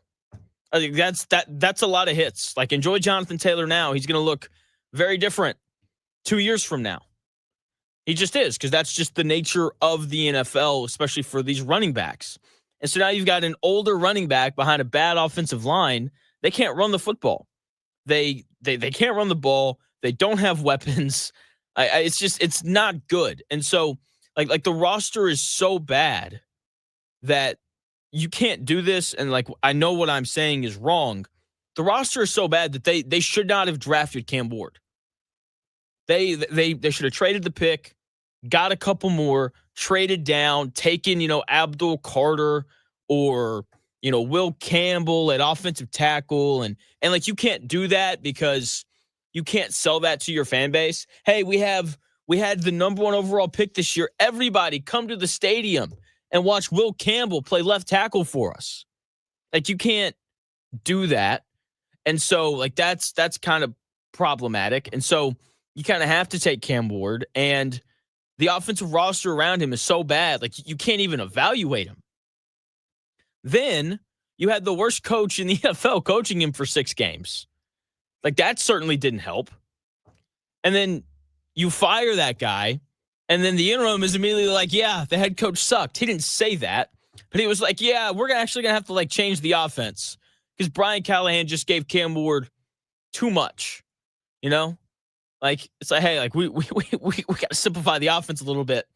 I think that's a lot of hits. Like, enjoy Jonathan Taylor now. He's going to look very different 2 years from now. He just is, because that's just the nature of the NFL, especially for these running backs. And so now you've got an older running back behind a bad offensive line. They can't run the football. They can't run the ball. They don't have weapons. It's not good. And so like the roster is so bad that you can't do this. And like, I know what I'm saying is wrong. The roster is so bad that they should not have drafted Cam Ward. They should have traded the pick, got a couple more, traded down, taken, Abdul Carter or, Will Campbell at offensive tackle. And like, you can't do that because you can't sell that to your fan base. Hey, we had the number 1 overall pick this year. Everybody come to the stadium and watch Will Campbell play left tackle for us. Like, you can't do that. And so like, that's kind of problematic. And so you kind of have to take Cam Ward, and the offensive roster around him is so bad. Like, you can't even evaluate him. Then you had the worst coach in the NFL coaching him for 6 games. Like, that certainly didn't help. And then you fire that guy, and then the interim is immediately like, yeah, the head coach sucked. He didn't say that, but he was like, yeah, we're actually going to have to like change the offense because Brian Callahan just gave Cam Ward too much, Like, it's like, hey, like we got to simplify the offense a little bit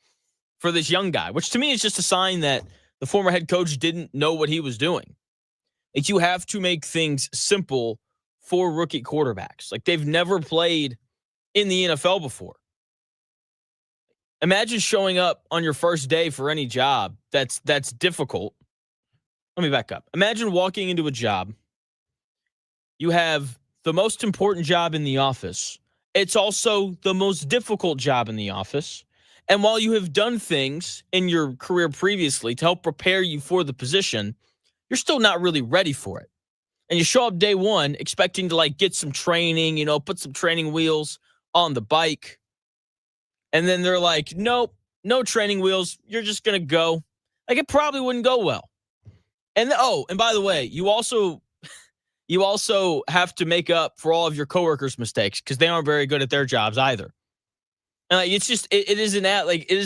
for this young guy, which to me is just a sign that the former head coach didn't know what he was doing. Like, you have to make things simple for rookie quarterbacks. Like, they've never played in the NFL before. Imagine showing up on your first day for any job that's difficult. Let me back up. Imagine walking into a job. You have the most important job in the office. It's also the most difficult job in the office. And while you have done things in your career previously to help prepare you for the position, you're still not really ready for it. And you show up day one expecting to like get some training, put some training wheels on the bike. And then they're like, nope, no training wheels. You're just going to go. Like, it probably wouldn't go well. And by the way, you also have to make up for all of your coworkers' mistakes because they aren't very good at their jobs either. And like, it's just, it is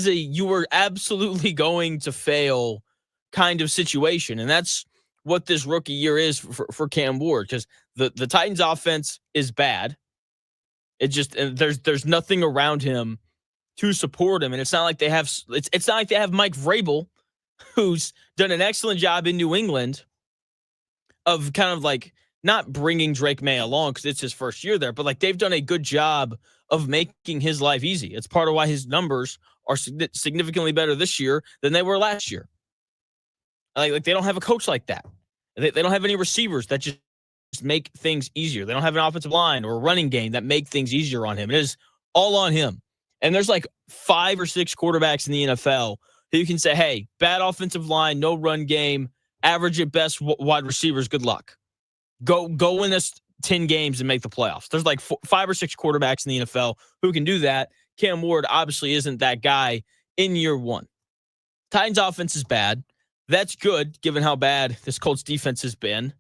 you were absolutely going to fail kind of situation. And that's what this rookie year is for Cam Ward, because the Titans offense is bad. It just, there's nothing around him to support him. And it's not like they have Mike Vrabel, who's done an excellent job in New England of kind of like not bringing Drake May along because it's his first year there, but like they've done a good job of making his life easy. It's part of why his numbers are significantly better this year than they were last year. Like they don't have a coach like that. They don't have any receivers that just make things easier. They don't have an offensive line or a running game that make things easier on him. It is all on him. And there's like 5 or 6 quarterbacks in the NFL who you can say, hey, bad offensive line, no run game, average at best wide receivers, good luck. Go win us 10 games and make the playoffs. There's like 5 or 6 quarterbacks in the NFL who can do that. Cam Ward obviously isn't that guy in year one. Titans offense is bad. That's good, given how bad this Colts defense has been.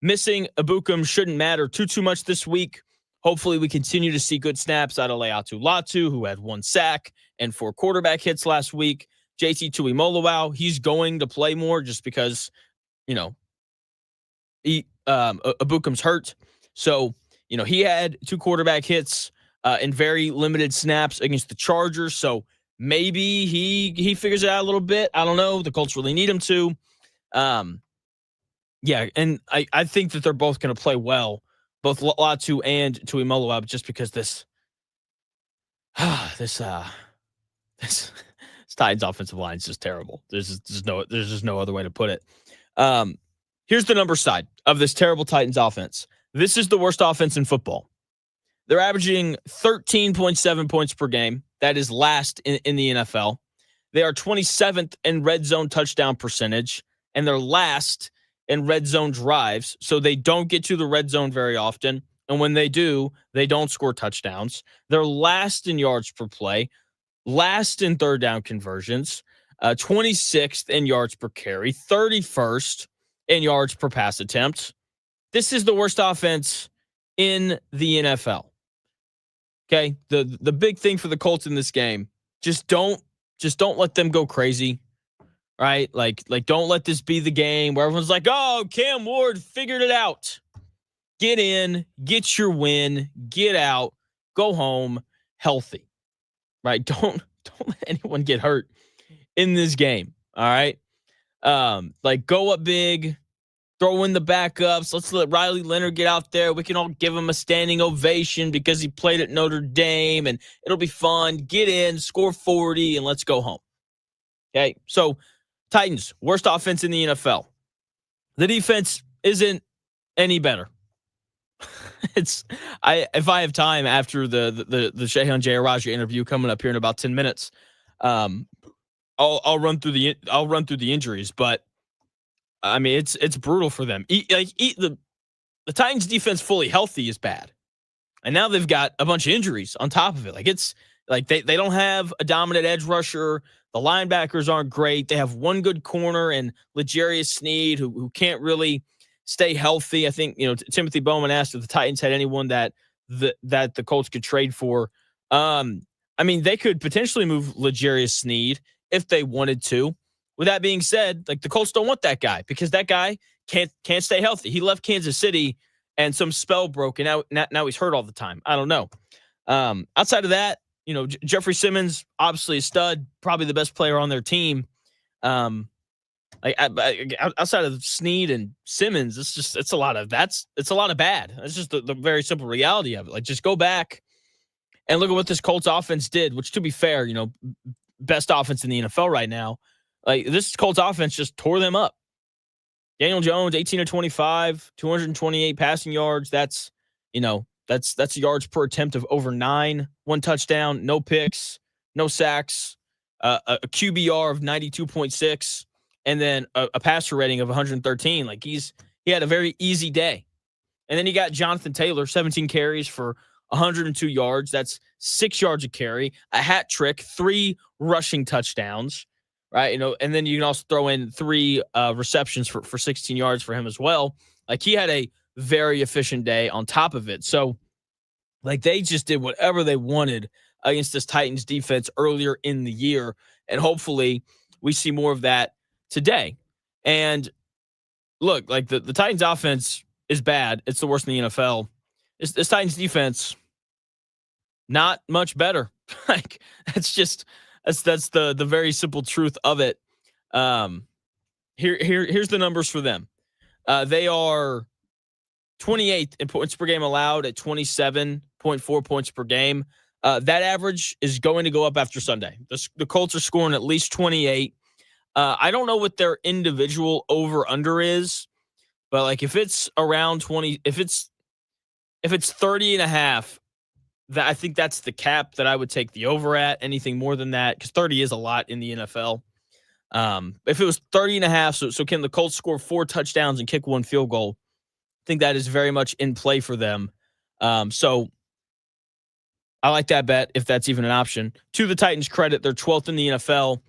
Missing Ibukum shouldn't matter too much this week. Hopefully we continue to see good snaps out of Leatu Latu, who had 1 sack and 4 quarterback hits last week. JT Tuimoloau, he's going to play more just because, Ibukum's hurt. So, he had 2 quarterback hits in very limited snaps against the Chargers. So maybe he figures it out a little bit. I don't know. The Colts really need him to. Yeah, and I think that they're both going to play well, both Latu and Tuimoloau, just because this Titans offensive line is just terrible. There's just no other way to put it. Here's the number side of this terrible Titans offense. This is the worst offense in football. They're averaging 13.7 points per game. That is last in the NFL. They are 27th in red zone touchdown percentage, and they're last in red zone drives. So they don't get to the red zone very often. And when they do, they don't score touchdowns. They're last in yards per play, last in third down conversions, 26th in yards per carry, 31st in yards per pass attempt. This is the worst offense in the NFL. Okay, the big thing for the Colts in this game, just don't let them go crazy, right? Like don't let this be the game where everyone's like, "Oh, Cam Ward figured it out." Get in, get your win, get out, go home healthy, right? Don't let anyone get hurt in this game. All right, go up big. Throw in the backups. Let's let Riley Leonard get out there. We can all give him a standing ovation because he played at Notre Dame, and it'll be fun. Get in, score 40, and let's go home. Okay, so Titans, worst offense in the NFL. The defense isn't any better. If I have time after the Shehan Jeyarajuh interview coming up here in about 10 minutes, I'll run through the injuries, but I mean, it's brutal for them. The Titans defense fully healthy is bad. And now they've got a bunch of injuries on top of it. Like it's like they don't have a dominant edge rusher. The linebackers aren't great. They have one good corner and L'Jarius Sneed who can't really stay healthy. I think, Timothy Bowman asked if the Titans had anyone that the Colts could trade for. I mean, they could potentially move L'Jarius Sneed if they wanted to. With that being said, like the Colts don't want that guy because that guy can't stay healthy. He left Kansas City and some spell broke, and now he's hurt all the time. I don't know. Outside of that, Jeffrey Simmons, obviously a stud, probably the best player on their team. Outside of Sneed and Simmons, it's a lot of bad. That's just the very simple reality of it. Like just go back and look at what this Colts offense did, which to be fair, best offense in the NFL right now. Like this Colts offense just tore them up. Daniel Jones, 18 of 25, 228 passing yards. That's yards per attempt of over 9, 1 touchdown, no picks, no sacks, a QBR of 92.6, and then a passer rating of 113. Like he had a very easy day. And then you got Jonathan Taylor, 17 carries for 102 yards. That's 6 yards a carry, a hat trick, 3 rushing touchdowns. Right, and then you can also throw in 3 receptions for 16 yards for him as well. Like he had a very efficient day on top of it. So, like they just did whatever they wanted against this Titans defense earlier in the year, and hopefully we see more of that today. And look, like the Titans offense is bad. It's the worst in the NFL. This Titans defense, not much better. Like that's the very simple truth of it. Here's the numbers for them. They are 28th in points per game allowed at 27.4 points per game. That average is going to go up after Sunday. The Colts are scoring at least 28. I don't know what their individual over under is, but like if it's around 20, if it's 30 and a half, I think that's the cap that I would take the over at. Anything more than that, because 30 is a lot in the NFL. If it was 30 and a half, so can the Colts score 4 touchdowns and kick 1 field goal? I think that is very much in play for them. So I like that bet if that's even an option. To the Titans' credit, they're 12th in the NFL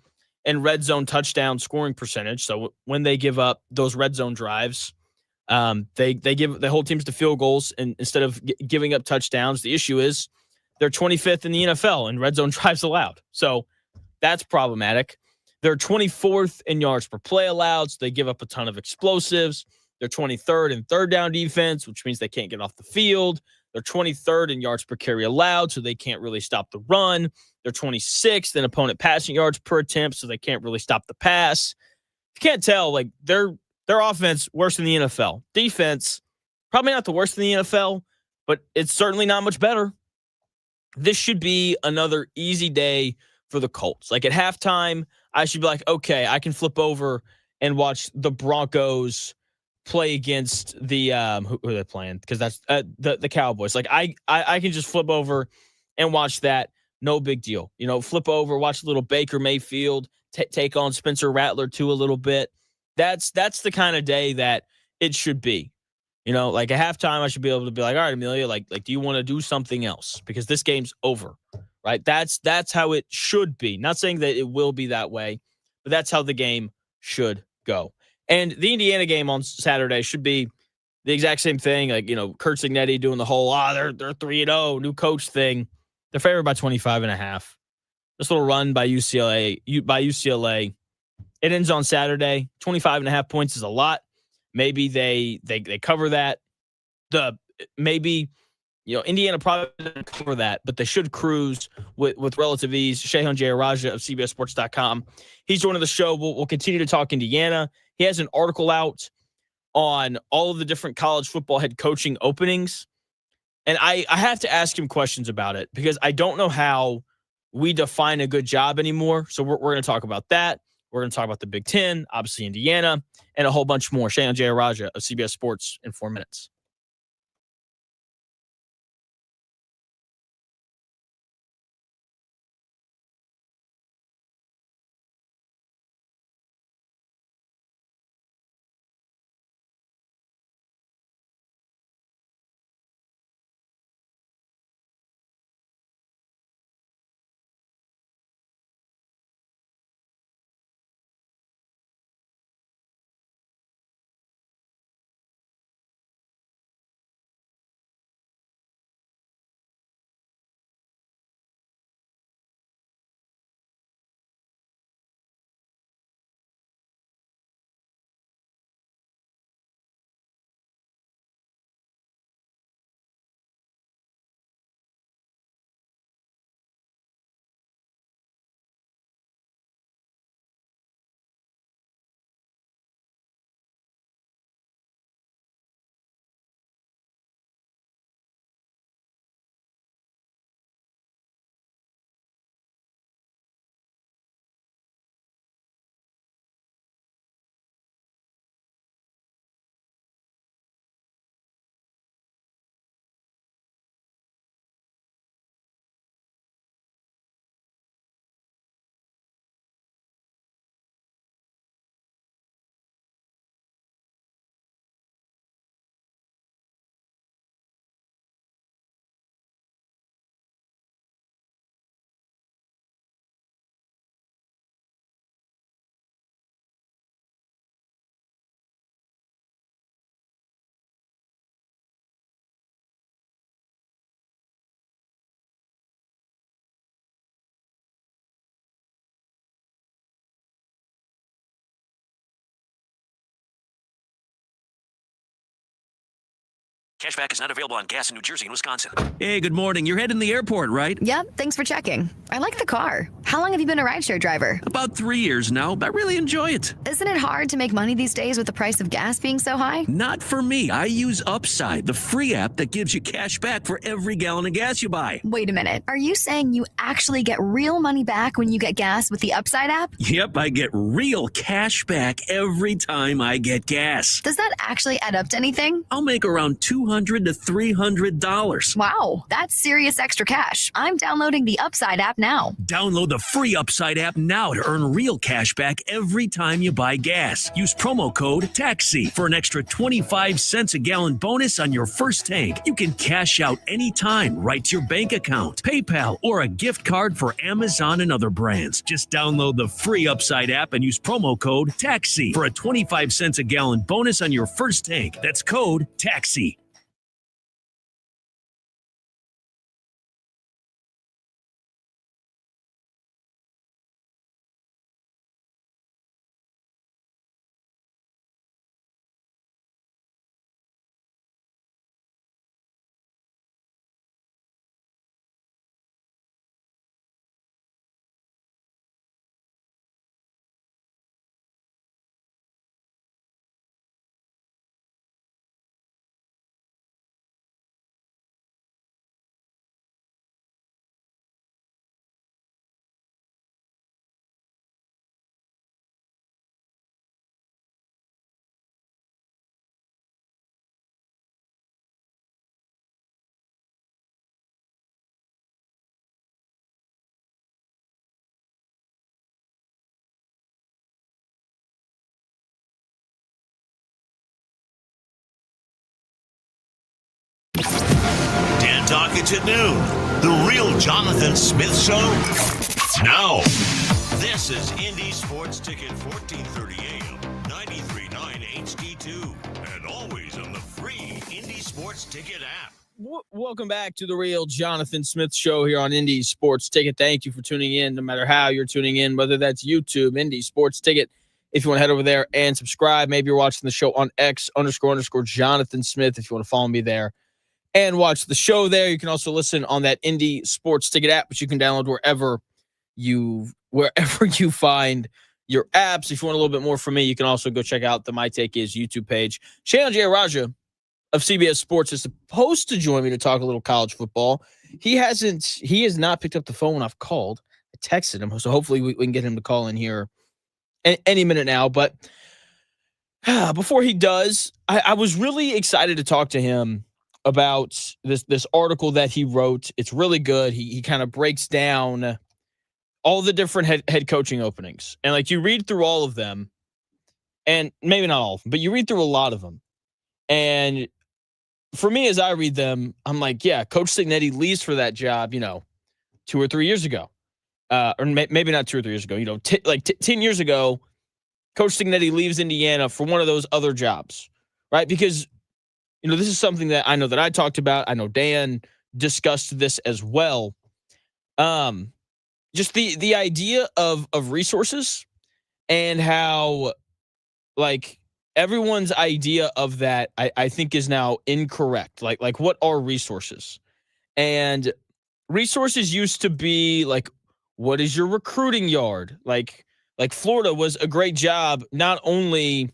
in red zone touchdown scoring percentage. So when they give up those red zone drives, they hold teams to field goals and instead of giving up touchdowns. The issue is they're 25th in the NFL in red zone drives allowed. So that's problematic. They're 24th in yards per play allowed. So they give up a ton of explosives. They're 23rd in third down defense, which means they can't get off the field. They're 23rd in yards per carry allowed, so they can't really stop the run. They're 26th in opponent passing yards per attempt, so they can't really stop the pass. You can't tell, like their offense worse than the NFL. Defense, probably not the worst in the NFL, but it's certainly not much better. This should be another easy day for the Colts. Like at halftime, I should be like, okay, I can flip over and watch the Broncos play against the who are they playing? Because that's the Cowboys. Like I can just flip over and watch that. No big deal. Flip over, watch a little Baker Mayfield take on Spencer Rattler too a little bit. That's the kind of day that it should be. Like at halftime, I should be able to be like, all right, Amelia, do you want to do something else? Because this game's over, right? That's how it should be. Not saying that it will be that way, but that's how the game should go. And the Indiana game on Saturday should be the exact same thing. Kurt Signetti doing the whole, they're 3-0, new coach thing. They're favored by 25.5. This little run by UCLA. It ends on Saturday. 25.5 points is a lot. Maybe they cover that. Indiana probably doesn't cover that, but they should cruise with relative ease. Shehan Jeyarajuh of CBSSports.com. He's joining the show. We'll continue to talk Indiana. He has an article out on all of the different college football head coaching openings. And I have to ask him questions about it because I don't know how we define a good job anymore. So we're going to talk about that. We're going to talk about the Big Ten, obviously Indiana, and a whole bunch more. Shehan Jeyarajuh of CBS Sports in 4 minutes. Cashback is not available on gas in New Jersey and Wisconsin. Hey, good morning. You're heading to the airport, right? Yep, thanks for checking. I like the car. How long have you been a rideshare driver? About 3 years now. I really enjoy it. Isn't it hard to make money these days with the price of gas being so high? Not for me. I use Upside, the free app that gives you cash back for every gallon of gas you buy. Wait a minute. Are you saying you actually get real money back when you get gas with the Upside app? Yep, I get real cash back every time I get gas. Does that actually add up to anything? I'll make around $200 to $300. Wow, that's serious extra cash. I'm downloading the Upside app now. Download the free Upside app now to earn real cash back every time you buy gas. Use promo code TAXI for an extra 25 cents a gallon bonus on your first tank. You can cash out anytime right to your bank account, PayPal, or a gift card for Amazon and other brands. Just download the free Upside app and use promo code TAXI for a 25 cents a gallon bonus on your first tank. That's code TAXI. Sockets at noon. The Real Jonathan Smith Show. Now, this is Indy Sports Ticket 1430 AM, 93.9 HD2, and always on the free Indy Sports Ticket app. Welcome back to the Real Jonathan Smith Show here on Indy Sports Ticket. Thank you for tuning in, no matter how you're tuning in, whether that's YouTube, Indy Sports Ticket. If you want to head over there and subscribe, maybe you're watching the show on X__Jonathan Smith. If you want to follow me there and watch the show there, you can also listen on that Indy Sports Ticket app, which you can download wherever you find your apps. If you want a little bit more from me, you can also go check out the My Take Is YouTube page. Shehan Jeyarajuh of CBS Sports is supposed to join me to talk a little college football. He has not picked up the phone when I've called. I texted him, so hopefully we can get him to call in here any minute now. But before he does, I was really excited to talk to him about this article that he wrote. It's really good. He kind of breaks down all the different head coaching openings. And like you read through all of them, and maybe not all of them, but you read through a lot of them. And for me, as I read them, I'm like, yeah, Coach Cignetti leaves for that job, 2 or 3 years ago. Or maybe not 2 or 3 years ago, 10 years ago, Coach Cignetti leaves Indiana for one of those other jobs, right? Because, this is something that I know that I talked about. I know Dan discussed this as well. Just the idea of resources and how, like, everyone's idea of that, I think, is now incorrect. Like what are resources? And resources used to be like, what is your recruiting yard? Like Florida was a great job, not only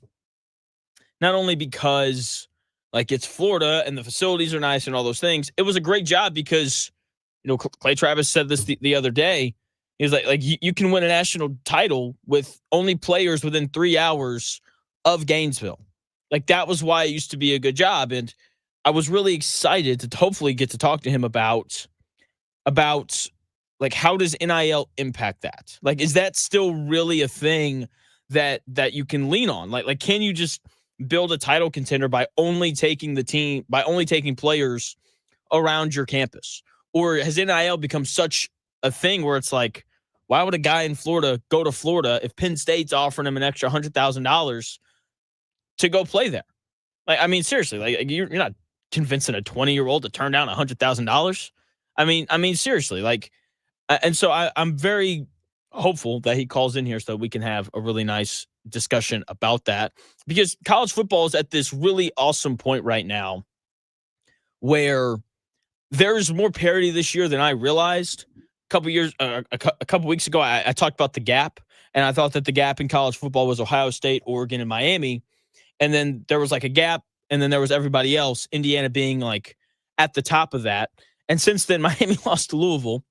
because like it's Florida and the facilities are nice and all those things. It was a great job because, Clay Travis said this the other day. He was like you can win a national title with only players within 3 hours of Gainesville. Like that was why it used to be a good job. And I was really excited to hopefully get to talk to him about like, how does NIL impact that? Like, is that still really a thing that you can lean on? Like, can you just build a title contender by only taking players around your campus? Or has NIL become such a thing where it's like, why would a guy in Florida go to Florida if Penn State's offering him an extra $100,000 to go play there? Like, I mean, seriously, like you're not convincing a 20-year-old to turn down $100,000. I mean, seriously, like, and so I'm very hopeful that he calls in here so that we can have a really nice discussion about that, because college football is at this really awesome point right now where there's more parity this year than I realized. A couple weeks ago, I talked about the gap, and I thought that the gap in college football was Ohio State, Oregon, and Miami. And then there was like a gap, and then there was everybody else, Indiana being like at the top of that. And since then, Miami lost to Louisville,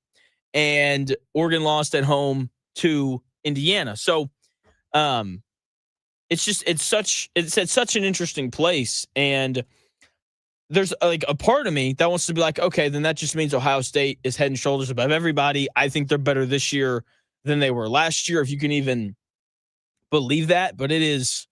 and Oregon lost at home to Indiana. So it's at such an interesting place. And there's like a part of me that wants to be like, okay, then that just means Ohio State is head and shoulders above everybody. I think they're better this year than they were last year, if you can even believe that. But it has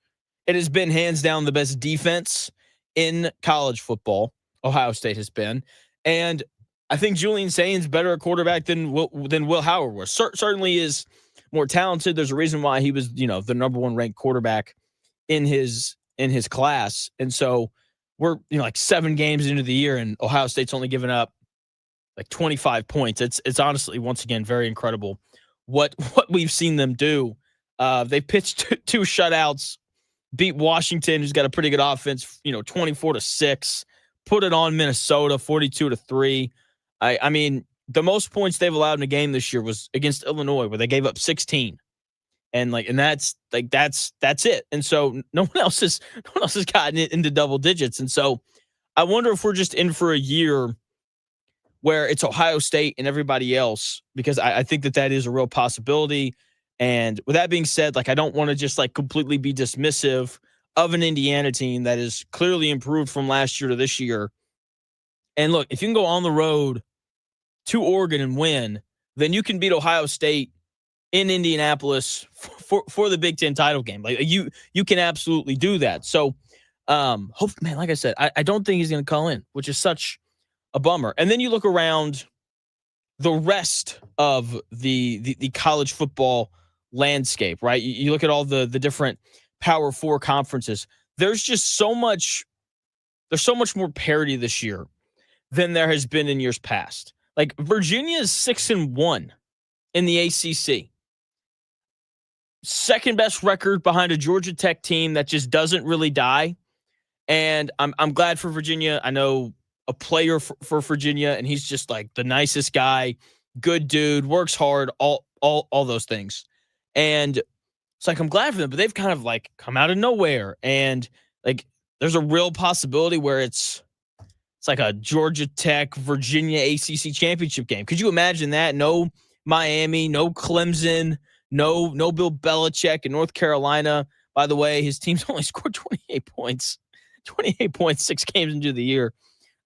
been hands down the best defense in college football. Ohio State has been. And I think Julian Saint's better at quarterback than Will Howard was. Certainly is more talented. There's a reason why he was, the number one ranked quarterback in his class. And so we're, like 7 games into the year, and Ohio State's only given up like 25 points. It's honestly, once again, very incredible what we've seen them do. They pitched two shutouts, beat Washington, who's got a pretty good offense, 24-6, put it on Minnesota 42-3. I mean, the most points they've allowed in a game this year was against Illinois, where they gave up 16. And that's it. And so no one else has gotten it into double digits. And so I wonder if we're just in for a year where it's Ohio State and everybody else, because I think that is a real possibility. And with that being said, like, I don't want to just like completely be dismissive of an Indiana team that is clearly improved from last year to this year. And look, if you can go on the road to Oregon and win, then you can beat Ohio State in Indianapolis for the Big Ten title game. Like, you can absolutely do that. So, like I said, I don't think he's going to call in, which is such a bummer. And then you look around the rest of the college football landscape, right? You look at all the different Power 4 conferences. There's so much more parity this year than there has been in years past. Like Virginia is 6-1 in the ACC. Second best record behind a Georgia Tech team that just doesn't really die. And I'm glad for Virginia. I know a player for Virginia, and he's just like the nicest guy, good dude, works hard, all those things. And it's like I'm glad for them, but they've kind of like come out of nowhere. And like there's a real possibility where it's like a Georgia Tech, Virginia ACC championship game. Could you imagine that? No Miami, no Clemson, no Bill Belichick in North Carolina. By the way, his team's only scored 28 points, 6 games into the year.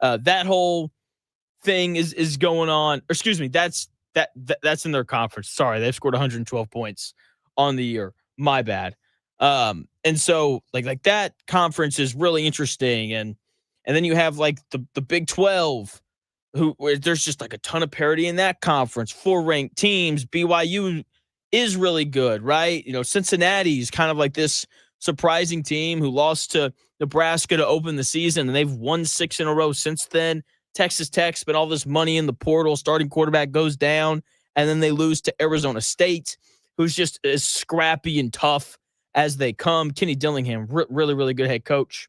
That whole thing is going on. Or excuse me, that's in their conference. Sorry, they've scored 112 points on the year. My bad. And so like that conference is really interesting. And then you have like the Big 12, where there's just like a ton of parity in that conference. 4 ranked teams. BYU is really good, right? Cincinnati's kind of like this surprising team who lost to Nebraska to open the season, and they've won 6 in a row since then. Texas Tech spent all this money in the portal. Starting quarterback goes down, and then they lose to Arizona State, who's just as scrappy and tough as they come. Kenny Dillingham, really, really good head coach.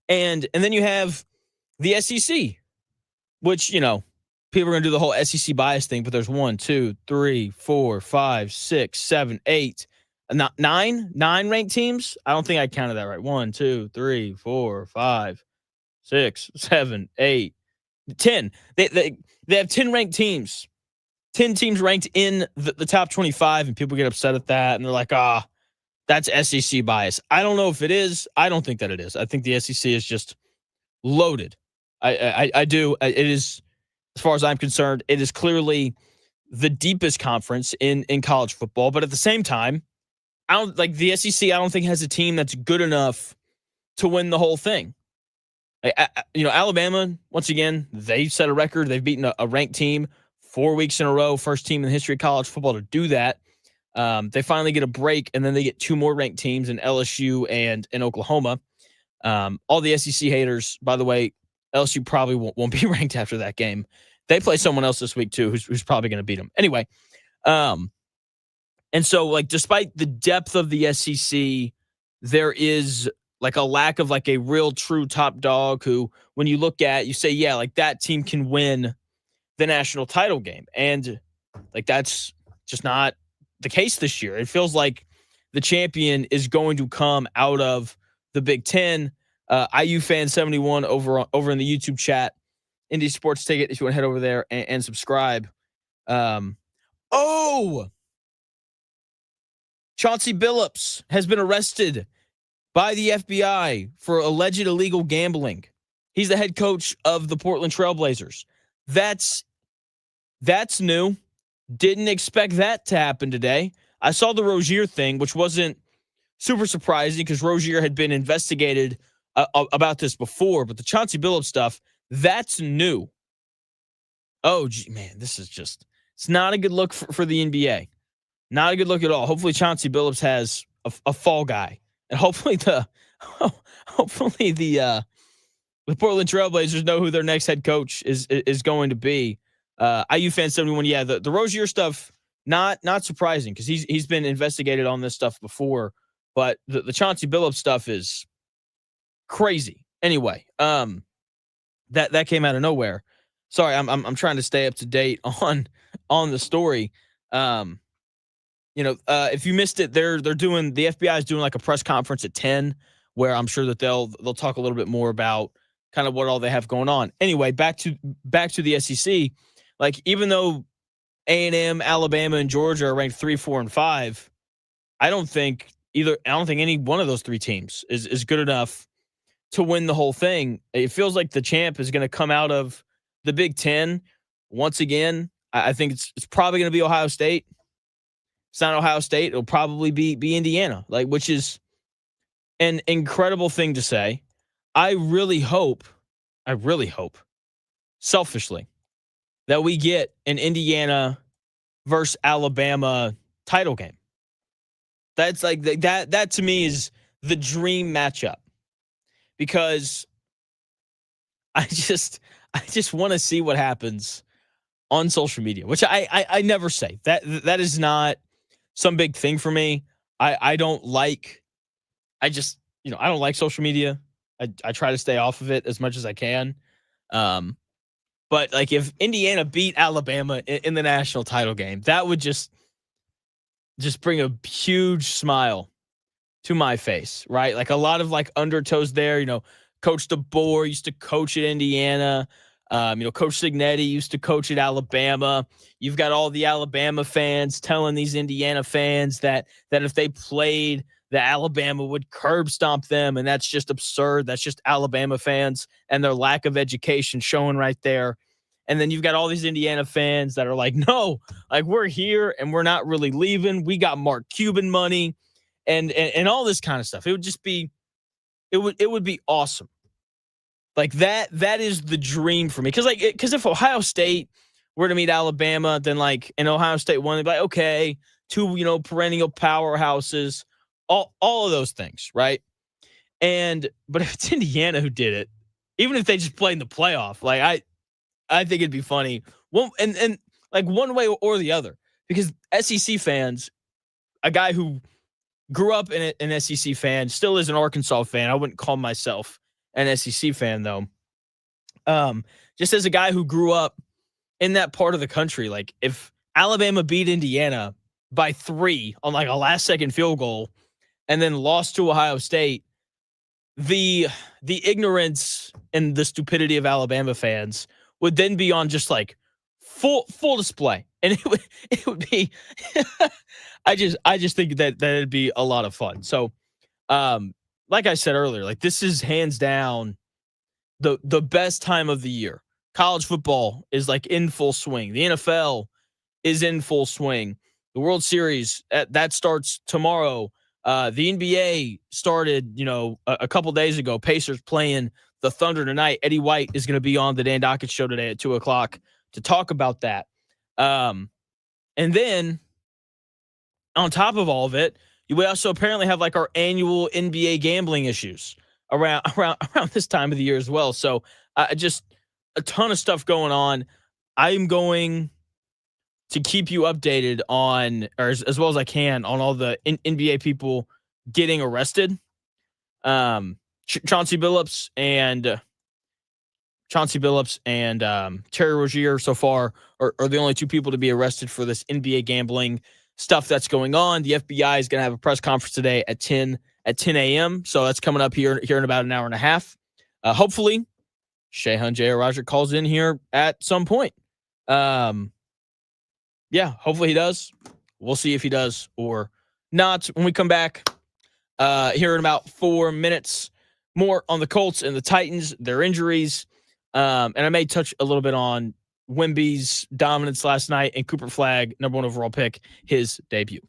And then you have the SEC, which, people are going to do the whole SEC bias thing, but there's 1, 2, 3, 4, 5, 6, 7, 8, nine ranked teams. I don't think I counted that right. 1, 2, 3, 4, 5, 6, 7, 8, 10. They have 10 ranked teams. 10 teams ranked in the top 25, and people get upset at that, and they're like, that's SEC bias. I don't know if it is. I don't think that it is. I think the SEC is just loaded. I do. It is, as far as I'm concerned, it is clearly the deepest conference in college football. But at the same time, I don't like the SEC. I don't think has a team that's good enough to win the whole thing. Alabama, once again, they set a record. They've beaten a ranked team 4 weeks in a row. First team in the history of college football to do that. They finally get a break, and then they get 2 more ranked teams in LSU and in Oklahoma. All the SEC haters, by the way, LSU probably won't be ranked after that game. They play someone else this week too, who's probably going to beat them. Anyway, and so like despite the depth of the SEC, there is like a lack of like a real true top dog who, when you look at, you say, yeah, like that team can win the national title game, and like that's just not the case this year. It feels like the champion is going to come out of the Big Ten. IU fan 71 over in the YouTube chat, Indie Sports Ticket. If you want to head over there and subscribe. Chauncey Billups has been arrested by the FBI for alleged illegal gambling. He's the head coach of the Portland Trailblazers. That's new. Didn't expect that to happen today. I saw the Rozier thing, which wasn't super surprising because Rozier had been investigated about this before, but the Chauncey Billups stuff, that's new. Oh, gee, man, this is just, it's not a good look for the NBA. Not a good look at all. Hopefully Chauncey Billups has a fall guy, and hopefully the Portland Trailblazers know who their next head coach is going to be. IU fan 71. Yeah, the Rozier stuff, not surprising because he's been investigated on this stuff before, but the Chauncey Billups stuff is crazy. Anyway, that came out of nowhere. Sorry, I'm trying to stay up to date on the story. If you missed it, the FBI is doing like a press conference at 10, where I'm sure that they'll talk a little bit more about kind of what all they have going on. Anyway, back to the SEC. Like, even though A&M, Alabama, and Georgia are ranked 3, 4, and 5, I don't think any one of those 3 teams is good enough to win the whole thing. It feels like the champ is going to come out of the Big Ten once again. I think it's probably going to be Ohio State. It's not Ohio State. It'll probably be Indiana, which is an incredible thing to say. I really hope selfishly, that we get an Indiana versus Alabama title game. That's like that to me is the dream matchup, because I just want to see what happens on social media, which I never say. That is not some big thing for me. I don't like I just, I don't like social media. I try to stay off of it as much as I can. But like if Indiana beat Alabama in the national title game, that would just bring a huge smile to my face, right? Like a lot of like undertows there. Coach DeBoer used to coach at Indiana. Coach Signetti used to coach at Alabama. You've got all the Alabama fans telling these Indiana fans that if they played, the Alabama would curb stomp them, and that's just absurd. That's just Alabama fans and their lack of education showing right there. And then you've got all these Indiana fans that are like, no, like we're here and we're not really leaving. We got Mark Cuban money and all this kind of stuff. It would just be, it would be awesome. Like that is the dream for me. Because if Ohio State were to meet Alabama, then and Ohio State won, they'd be like, okay, two, perennial powerhouses, all of those things, right? But if it's Indiana who did it, even if they just played in the playoff, I think it'd be funny. Well, and like one way or the other, because SEC fans, a guy who grew up in an SEC fan, still is an Arkansas fan. I wouldn't call myself an SEC fan though. Just as a guy who grew up in that part of the country, like if Alabama beat Indiana by 3 on like a last second field goal and then lost to Ohio State, the ignorance and the stupidity of Alabama fans would then be on just like full display. And it would be I just think that it'd be a lot of fun. So like I said earlier, like this is hands down the best time of the year. College football is like in full swing. The NFL is in full swing. The World Series that starts tomorrow. The NBA started, a couple days ago. Pacers playing the Thunder tonight. Eddie White is going to be on the Dan Dockett show today at 2:00 to talk about that. And then on top of all of it, we also apparently have like our annual NBA gambling issues around this time of the year as well. So just a ton of stuff going on. I'm going to keep you updated on, or as well as I can, on all the NBA people getting arrested. Chauncey Billups and Terry Rozier so far are the only 2 people to be arrested for this NBA gambling stuff that's going on. The FBI is going to have a press conference today at 10 a.m. So that's coming up here in about an hour and a half. Hopefully, Shehan Jeyarajuh calls in here at some point. Yeah, hopefully he does. We'll see if he does or not when we come back here in about 4 minutes. More on the Colts and the Titans, their injuries. And I may touch a little bit on Wemby's dominance last night and Cooper Flagg, number 1 overall pick, his debut.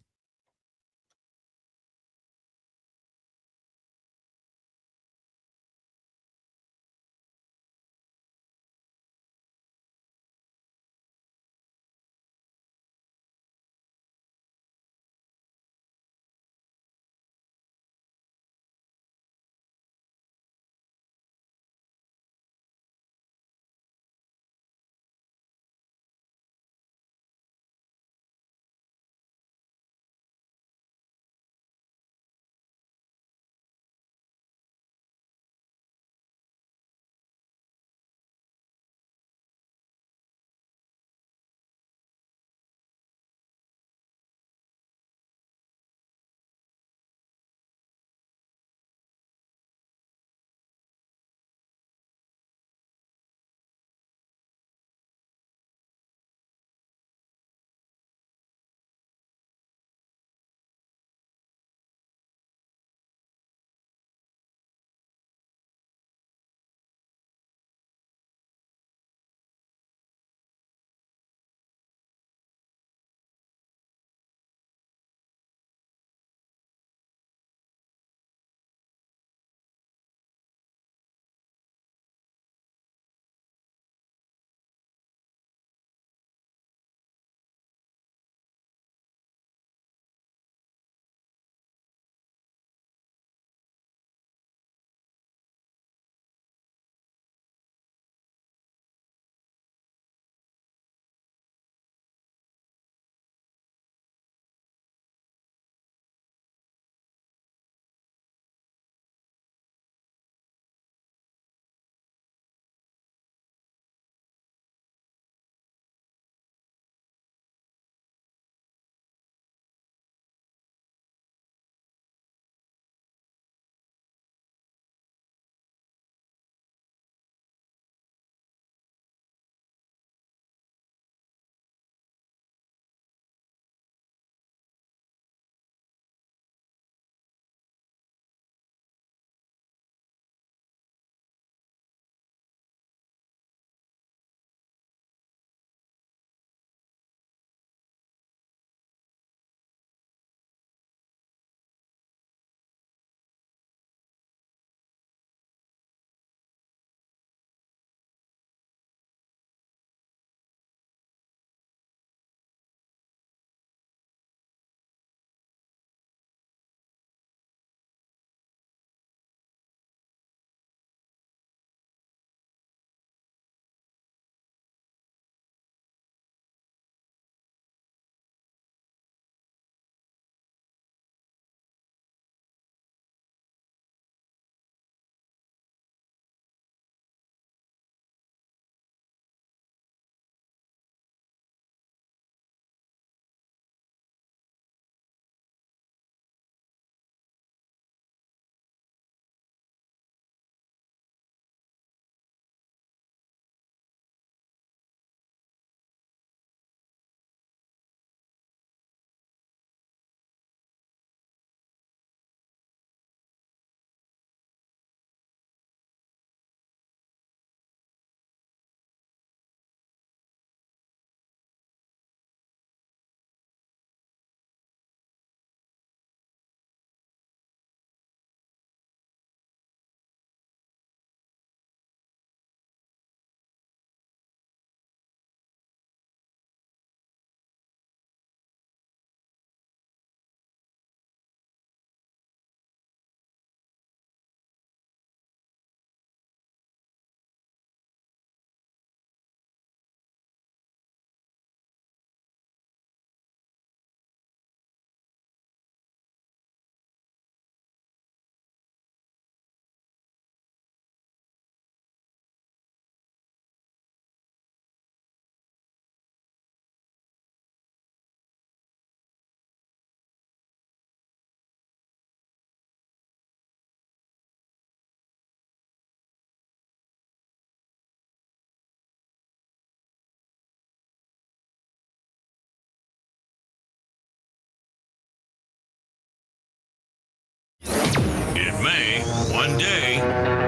It may, one day,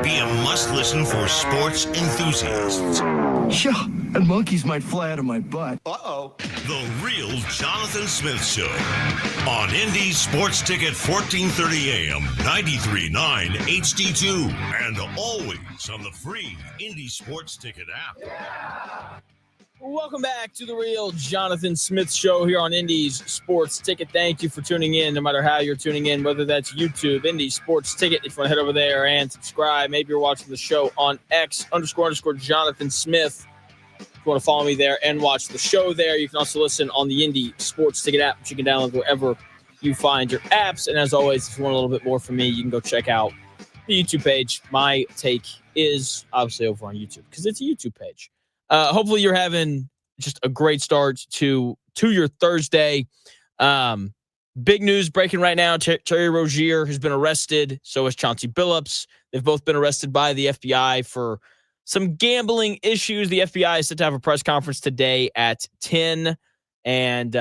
be a must-listen for sports enthusiasts. Yeah, and monkeys might fly out of my butt. Uh-oh. The Real Jonathan Smith Show on Indy Sports Ticket 1430 AM, 93.9 HD2, and always on the free Indy Sports Ticket app. Welcome back to the Real Jonathan Smith Show here on Indy's Sports Ticket. Thank you for tuning in, no matter how you're tuning in, whether that's YouTube, Indy Sports Ticket. If you want to head over there and subscribe, maybe you're watching the show on X _ Jonathan Smith. If you want to follow me there and watch the show there, you can also listen on the Indy Sports Ticket app, which you can download wherever you find your apps. And as always, if you want a little bit more from me, you can go check out the YouTube page. My take is obviously over on YouTube because it's a YouTube page. Hopefully you're having just a great start to your Thursday. Big news breaking right now. Terry Rozier has been arrested. So has Chauncey Billups. They've both been arrested by the FBI for some gambling issues. The FBI is set to have a press conference today at 10. And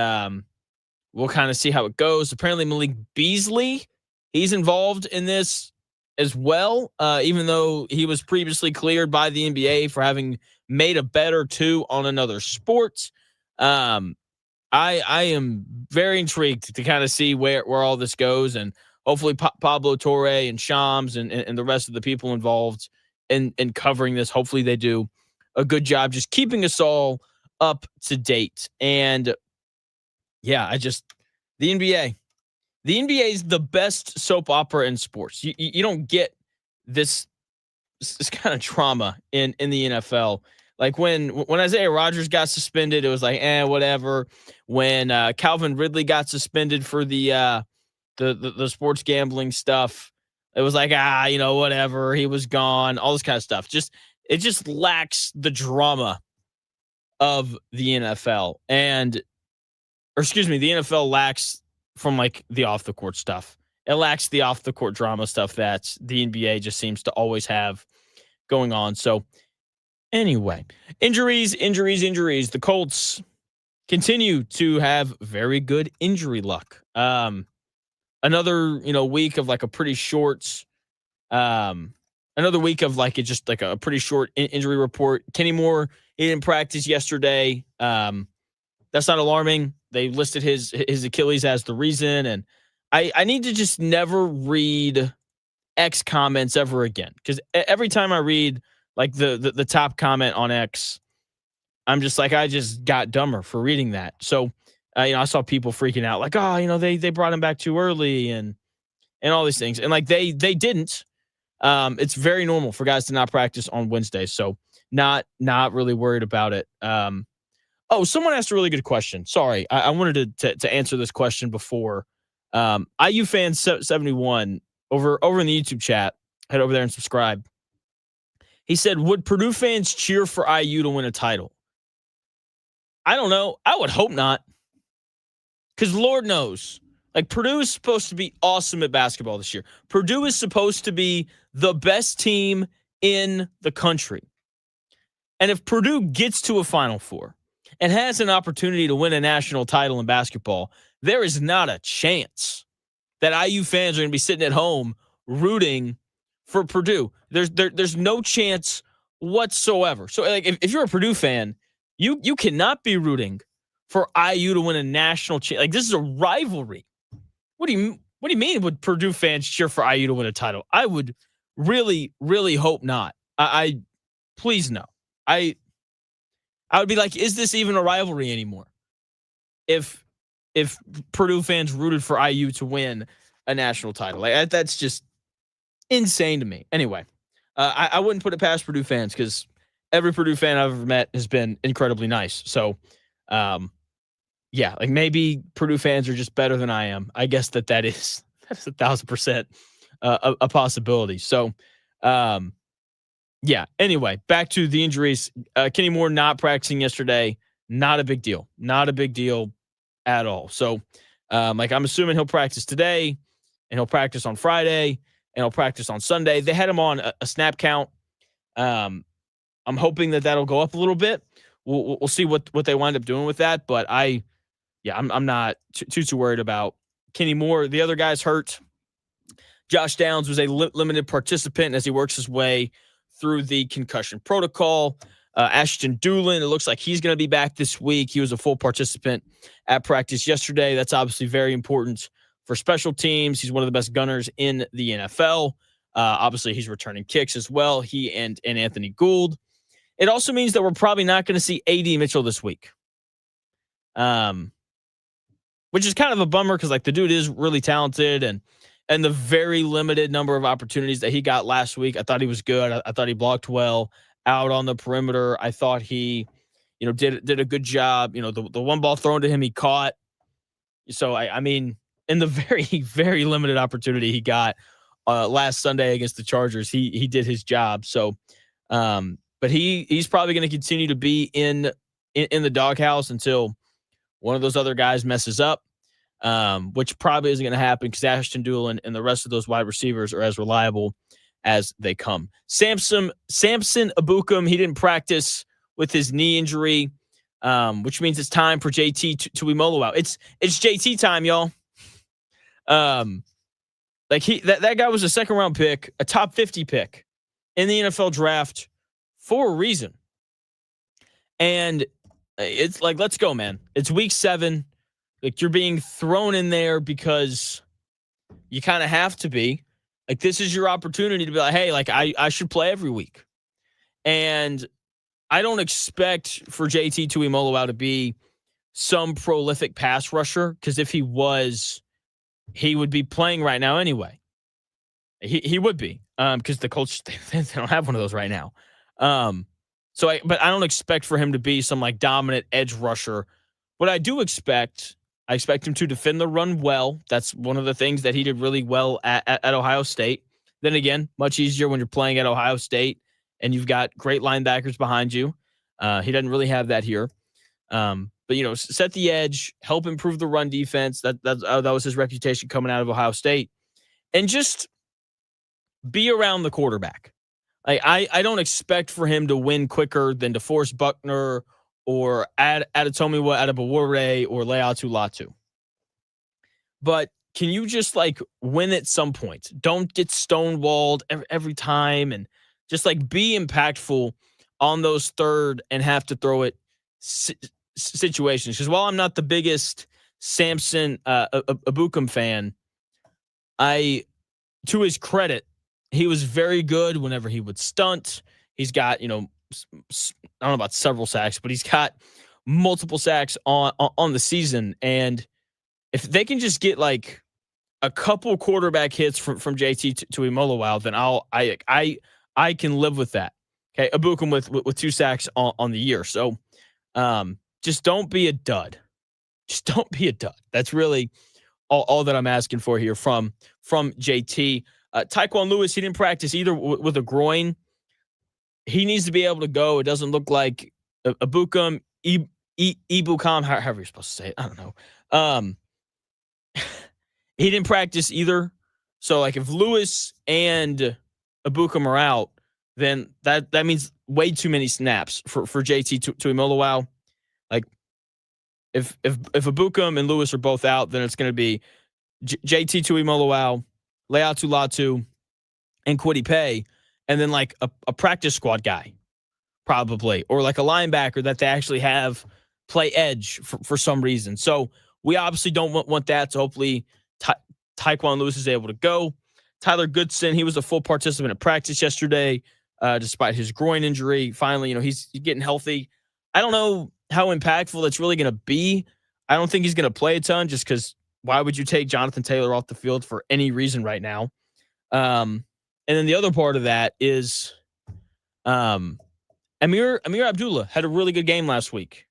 we'll kind of see how it goes. Apparently Malik Beasley, he's involved in this as well, even though he was previously cleared by the NBA for having made a bet or two on another sport. I am very intrigued to kind of see where all this goes, and hopefully Pablo Torre and Shams and the rest of the people involved in covering this, hopefully they do a good job just keeping us all up to date. And yeah, the NBA. The NBA is the best soap opera in sports. You don't get this kind of trauma in the NFL. Like when Isaiah Rodgers got suspended, it was like, whatever. When Calvin Ridley got suspended for the sports gambling stuff, it was like, whatever. He was gone. All this kind of stuff. It just lacks the drama of the NFL. The NFL lacks from like the off the court stuff. It lacks the off the court drama stuff that the NBA just seems to always have going on. So anyway, injuries. The Colts continue to have very good injury luck. Another, week of like a pretty short, another week of like just like a pretty short injury report. Kenny Moore, he didn't practice yesterday. That's not alarming. They listed his Achilles as the reason. And I need to just never read X comments ever again. Because every time I read like the top comment on X, I'm just like, I just got dumber for reading that. So, I saw people freaking out like, they brought him back too early and all these things. And like they didn't. It's very normal for guys to not practice on Wednesday. So not really worried about it. Someone asked a really good question. Sorry, I wanted to answer this question before. IU fan 71 over in the YouTube chat. Head over there and subscribe. He said, "Would Purdue fans cheer for IU to win a title?" I don't know. I would hope not, because Lord knows, like Purdue is supposed to be awesome at basketball this year. Purdue is supposed to be the best team in the country, and if Purdue gets to a Final Four and has an opportunity to win a national title in basketball, there is not a chance that IU fans are going to be sitting at home rooting for Purdue. There's no chance whatsoever. So like if you're a Purdue fan, you cannot be rooting for IU to win a national like this is a rivalry. What do you mean would Purdue fans cheer for IU to win a title? I would really, really hope not. I please no. I would be like, is this even a rivalry anymore? If Purdue fans rooted for IU to win a national title, like that's just insane to me. Anyway, I wouldn't put it past Purdue fans because every Purdue fan I've ever met has been incredibly nice. So, like maybe Purdue fans are just better than I am. I guess that is 1,000% a possibility. So, anyway, back to the injuries. Kenny Moore not practicing yesterday. Not a big deal. Not a big deal at all. So, I'm assuming he'll practice today, and he'll practice on Friday, and he'll practice on Sunday. They had him on a snap count. I'm hoping that'll go up a little bit. We'll see what they wind up doing with that. But I'm not too worried about Kenny Moore. The other guy's hurt. Josh Downs was a limited participant as he works his way through the concussion protocol. Ashton Doolin, it looks like he's going to be back this week. He was a full participant at practice yesterday. That's obviously very important for special teams. He's one of the best gunners in the NFL. Obviously, he's returning kicks as well, he and Anthony Gould. It also means that we're probably not going to see A.D. Mitchell this week, which is kind of a bummer because like the dude is really talented and the very limited number of opportunities that he got last week, I thought he was good. I thought he blocked well out on the perimeter. I thought he, did a good job. The one ball thrown to him, he caught. So, I mean, in the very, very limited opportunity he got last Sunday against the Chargers, he did his job. So, but he's probably going to continue to be in the doghouse until one of those other guys messes up. Which probably isn't going to happen because Ashton Doolin and the rest of those wide receivers are as reliable as they come. Samson Ebukam, he didn't practice with his knee injury, which means it's time for JT Tuimoloau. It's JT time, y'all. That guy was a second round pick, a top 50 pick in the NFL draft for a reason. And it's like, let's go, man. It's week 7. Like, you're being thrown in there because you kind of have to be. Like, this is your opportunity to be like, hey, like, I should play every week. And I don't expect for JT Tuimoloau to be some prolific pass rusher, because if he was, he would be playing right now anyway. He would be, because the Colts, they don't have one of those right now. But I don't expect for him to be some, like, dominant edge rusher. What I do expect... I expect him to defend the run well. That's one of the things that he did really well at Ohio State. Then again, much easier when you're playing at Ohio State and you've got great linebackers behind you. He doesn't really have that here. But, set the edge, help improve the run defense. That was his reputation coming out of Ohio State. And just be around the quarterback. I don't expect for him to win quicker than DeForest Buckner or Adetomiwa Adebawore or Leatu Latu. But can you just, like, win at some point? Don't get stonewalled every time, and just, like, be impactful on those third and have to throw it situations. Because while I'm not the biggest Samson Ebukam fan, to his credit, he was very good whenever he would stunt. He's got, I don't know about several sacks, but he's got multiple sacks on the season. And if they can just get, like, a couple quarterback hits from JT Tuimoloau, then I can live with that. Okay, Ebukam with 2 sacks on the year. So just don't be a dud. Just don't be a dud. That's really all that I'm asking for here from JT. Tyquan Lewis, he didn't practice either with a groin. He needs to be able to go. It doesn't look like Ebukam, Ebukam, however you're supposed to say it. I don't know. He didn't practice either. So, like, if Lewis and Ebukam are out, then that means way too many snaps for JT Tuimoloau. Like, if Ebukam and Lewis are both out, then it's going to be JT Tuimoloau, Leatu Latu, and Kwity Paye. And then, like, a practice squad guy, probably, or like a linebacker that they actually have play edge for some reason. So we obviously don't want that. So hopefully Tyquan Lewis is able to go. Tyler Goodson, he was a full participant at practice yesterday, despite his groin injury. Finally, he's getting healthy. I don't know how impactful that's really going to be. I don't think he's going to play a ton, just because why would you take Jonathan Taylor off the field for any reason right now? And then the other part of that is Amir Abdullah had a really good game last week.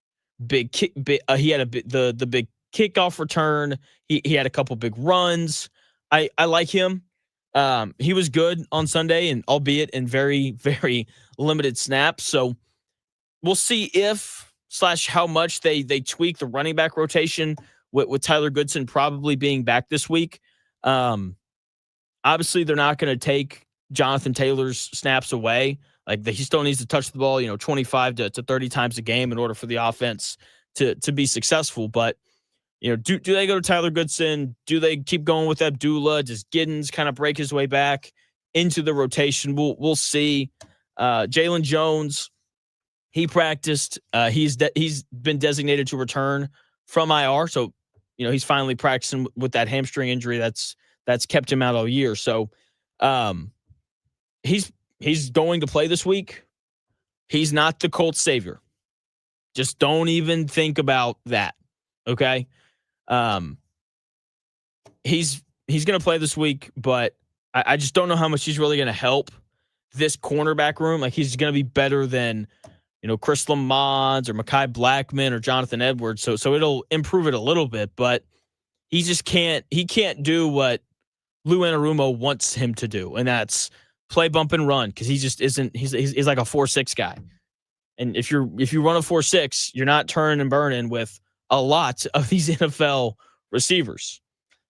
He had the big kickoff return. He had a couple big runs. I like him. He was good on Sunday, and albeit in very, very limited snaps. So we'll see if / how much they tweak the running back rotation with Tyler Goodson probably being back this week. Obviously, they're not going to take Jonathan Taylor's snaps away. Like, he still needs to touch the ball, 25 to 30 times a game in order for the offense to be successful. But Do they go to Tyler Goodson? Do they keep going with Abdullah? Does Giddens kind of break his way back into the rotation? We'll see. Jalen Jones, he practiced. He's been designated to return from IR, so he's finally practicing with that hamstring injury that's kept him out all year. So he's going to play this week. He's not the Colts savior. Just don't even think about that. Okay. He's going to play this week, but I just don't know how much he's really going to help this cornerback room. Like, he's going to be better than, Chris Lamont or Mekhi Blackman or Jonathan Edwards. So it'll improve it a little bit, but he just can't do what Lou Anarumo wants him to do. And that's play, bump, and run. Cause he just isn't, he's like a 4-6 guy. And if you run a 4-6, you're not turning and burning with a lot of these NFL receivers.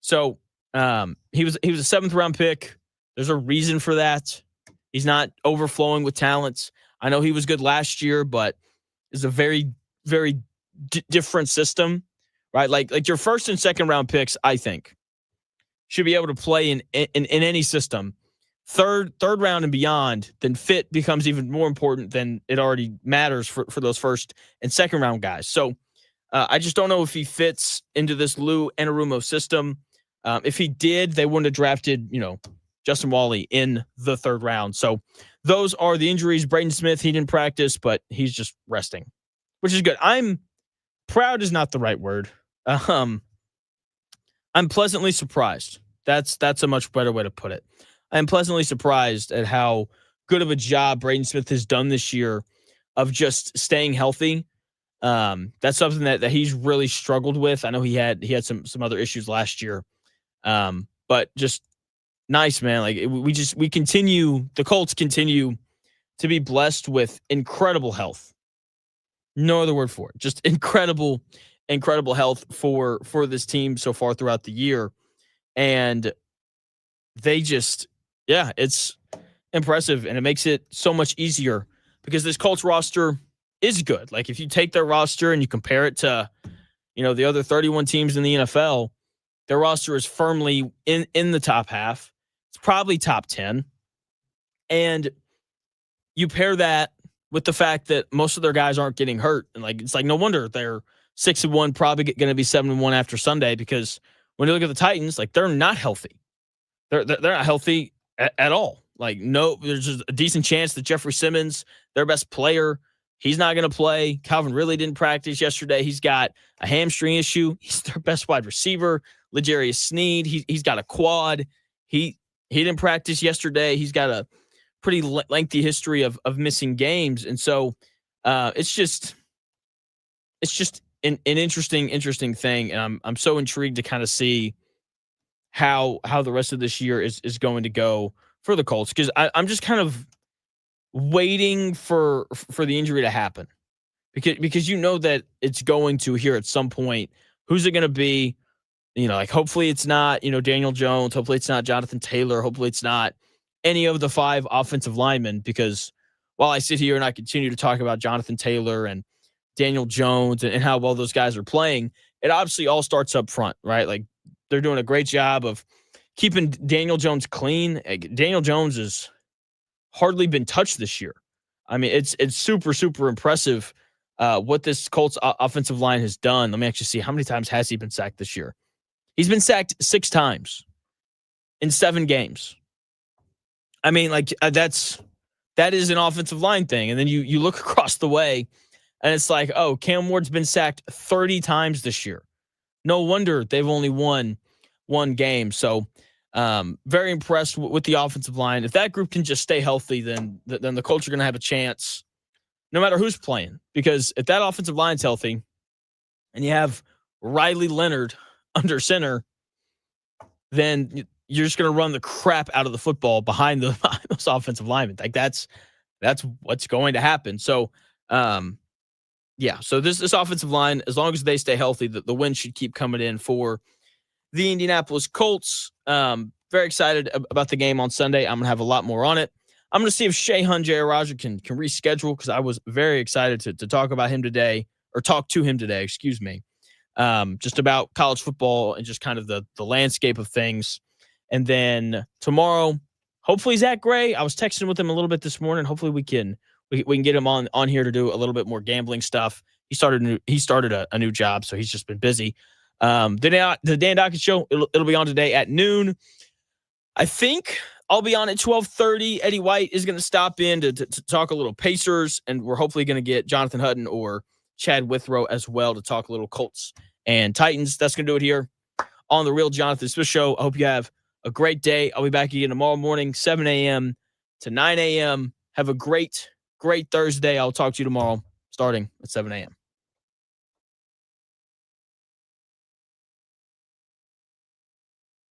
So he was a 7th round pick. There's a reason for that. He's not overflowing with talents. I know he was good last year, but it's a very, very different system, right? Like your 1st and 2nd round picks, I think, should be able to play in any system. Third round and beyond, then fit becomes even more important than it already matters for those 1st and 2nd round guys. So I just don't know if he fits into this Lou Anarumo system. If he did, they wouldn't have drafted, Justin Wally in the 3rd round. So those are the injuries. Braden Smith, he didn't practice, but he's just resting, which is good. I'm proud is not the right word. I'm pleasantly surprised. That's a much better way to put it. I'm pleasantly surprised at how good of a job Braden Smith has done this year of just staying healthy. That's something that he's really struggled with. I know he had some other issues last year. But just nice, man. Like the Colts continue to be blessed with incredible health. No other word for it. Just incredible health for this team so far throughout the year. And they just, it's impressive. And it makes it so much easier because this Colts roster is good. Like, if you take their roster and you compare it to, the other 31 teams in the NFL, their roster is firmly in the top half. It's probably top 10. And you pair that with the fact that most of their guys aren't getting hurt. And it's no wonder they're 6-1, probably going to be 7-1 after Sunday, because when you look at the Titans, they're not healthy. They're not healthy at all. There's just a decent chance that Jeffrey Simmons, their best player, he's not going to play. Calvin Ridley didn't practice yesterday. He's got a hamstring issue. He's their best wide receiver. L'Jarius Sneed, he's got a quad. He didn't practice yesterday. He's got a pretty lengthy history of missing games. And so it's just an interesting thing. And I'm so intrigued to kind of see how the rest of this year is going to go for the Colts, because I'm just kind of waiting for the injury to happen, because that it's going to here at some point. Who's it going to be? Hopefully it's not, Daniel Jones. Hopefully it's not Jonathan Taylor. Hopefully it's not any of the 5 offensive linemen, because while I sit here and I continue to talk about Jonathan Taylor and Daniel Jones and how well those guys are playing, it obviously all starts up front, right? They're doing a great job of keeping Daniel Jones clean. Daniel Jones has hardly been touched this year. I mean, it's super, super impressive what this Colts offensive line has done. Let me actually see, how many times has he been sacked this year? He's been sacked 6 times in 7 games. I mean, that is an offensive line thing. And then you look across the way and it's Cam Ward's been sacked 30 times this year. No wonder they've only won 1 game. So very impressed with the offensive line. If that group can just stay healthy, then the Colts are going to have a chance no matter who's playing. Because if that offensive line's healthy and you have Riley Leonard under center, then you're just going to run the crap out of the football behind those offensive linemen. That's what's going to happen. So, so this offensive line, as long as they stay healthy, the win should keep coming in for the Indianapolis Colts. Very excited about the game on Sunday. I'm going to have a lot more on it. I'm going to see if Shehan Jeyarajuh can reschedule, because I was very excited to talk about him today, or talk to him today, excuse me. just about college football and just kind of the landscape of things. And then tomorrow, hopefully Zach Gray. I was texting with him a little bit this morning. Hopefully we can get him on here to do a little bit more gambling stuff. He started a new job, so he's just been busy. The Dan Dockett Show, it'll be on today at noon. I think I'll be on at 12:30. Eddie White is going to stop in to talk a little Pacers, and we're hopefully going to get Jonathan Hutton or Chad Withrow as well to talk a little Colts and Titans. That's going to do it here on the Real Jonathan Smith Show. I hope you have a great day. I'll be back again tomorrow morning, 7 a.m. to 9 a.m. Have a great Thursday. I'll talk to you tomorrow starting at 7 a.m.